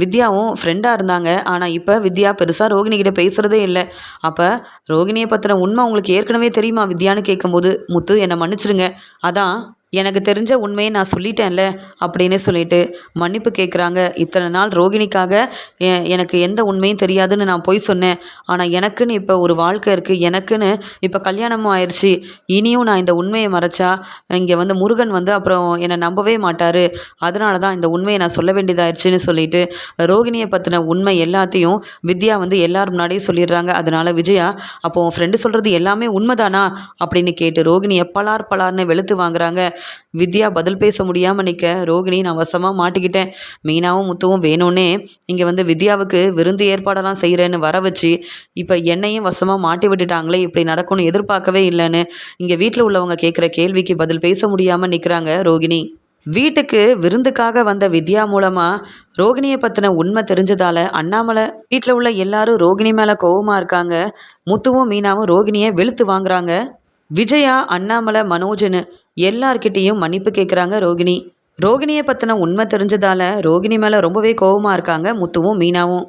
வித்யாவும் ஃப்ரெண்டாக இருந்தாங்க, ஆனால் இப்போ வித்யா பெருசாக ரோகிணிக்கிட்ட பேசுகிறதே இல்லை. அப்போ ரோகிணியை பற்றின உண்மை உங்களுக்கு ஏற்கனவே தெரியுமா வித்யான்னு கேட்கும்போது, முத்து என்னை மன்னிச்சிடுங்க, அதான் எனக்கு தெரிஞ்ச உண்மையை நான் சொல்லிட்டேன்ல அப்படின்னு சொல்லிட்டு மன்னிப்பு கேட்குறாங்க. இத்தனை நாள் ரோகிணிக்காக எனக்கு எந்த உண்மையும் தெரியாதுன்னு நான் போய் சொன்னேன். ஆனால் எனக்குன்னு இப்போ ஒரு வாழ்க்கை இருக்குது, எனக்குன்னு இப்போ கல்யாணமும் ஆயிடுச்சு. இனியும் நான் இந்த உண்மையை மறைச்சா இங்கே முருகன் அப்புறம் என்னை நம்பவே மாட்டார். அதனால தான் இந்த உண்மையை நான் சொல்ல வேண்டியதாகிடுச்சின்னு சொல்லிட்டு ரோகிணியை பற்றின உண்மை எல்லாத்தையும் வித்யா எல்லாரும் முன்னாடியே சொல்லிடுறாங்க. அதனால் விஜயா, அப்போ உன் ஃப்ரெண்டு சொல்கிறது எல்லாமே உண்மைதானா அப்படின்னு கேட்டு ரோகிணியை பலார்னு வெளுத்து வாங்குறாங்க. வித்யா பதில் பேச முடியாமல் நிற்க, ரோகிணி நான் வசமாக மாட்டிக்கிட்டேன், மீனாவும் முத்துவும் வேணும்னே இங்கே வித்யாவுக்கு விருந்து ஏற்பாடெல்லாம் செய்கிறேன்னு வர வச்சு இப்போ என்னையும் வசமாக மாட்டி விட்டுட்டாங்களே, இப்படி நடக்கும்னு எதிர்பார்க்கவே இல்லைன்னு இங்கே வீட்டில் உள்ளவங்க கேட்குற கேள்விக்கு பதில் பேச முடியாமல் நிற்கிறாங்க ரோகிணி. வீட்டுக்கு விருந்துக்காக வந்த வித்யா மூலமாக ரோகிணியை பற்றின உண்மை தெரிஞ்சதால் அண்ணாமலை வீட்டில் உள்ள எல்லாரும் ரோகிணி மேலே கோவமாக இருக்காங்க. முத்துவும் மீனாவும் ரோகிணியை வெளுத்து வாங்குறாங்க. விஜயா, அண்ணாமலை, மனோஜ்னு எல்லார்கிட்டேயும் மன்னிப்பு கேட்குறாங்க ரோகிணியை பற்றின உண்மை தெரிஞ்சதால் ரோகிணி மேலே ரொம்பவே கோவமாக இருக்காங்க முத்துவும் மீனாவும்.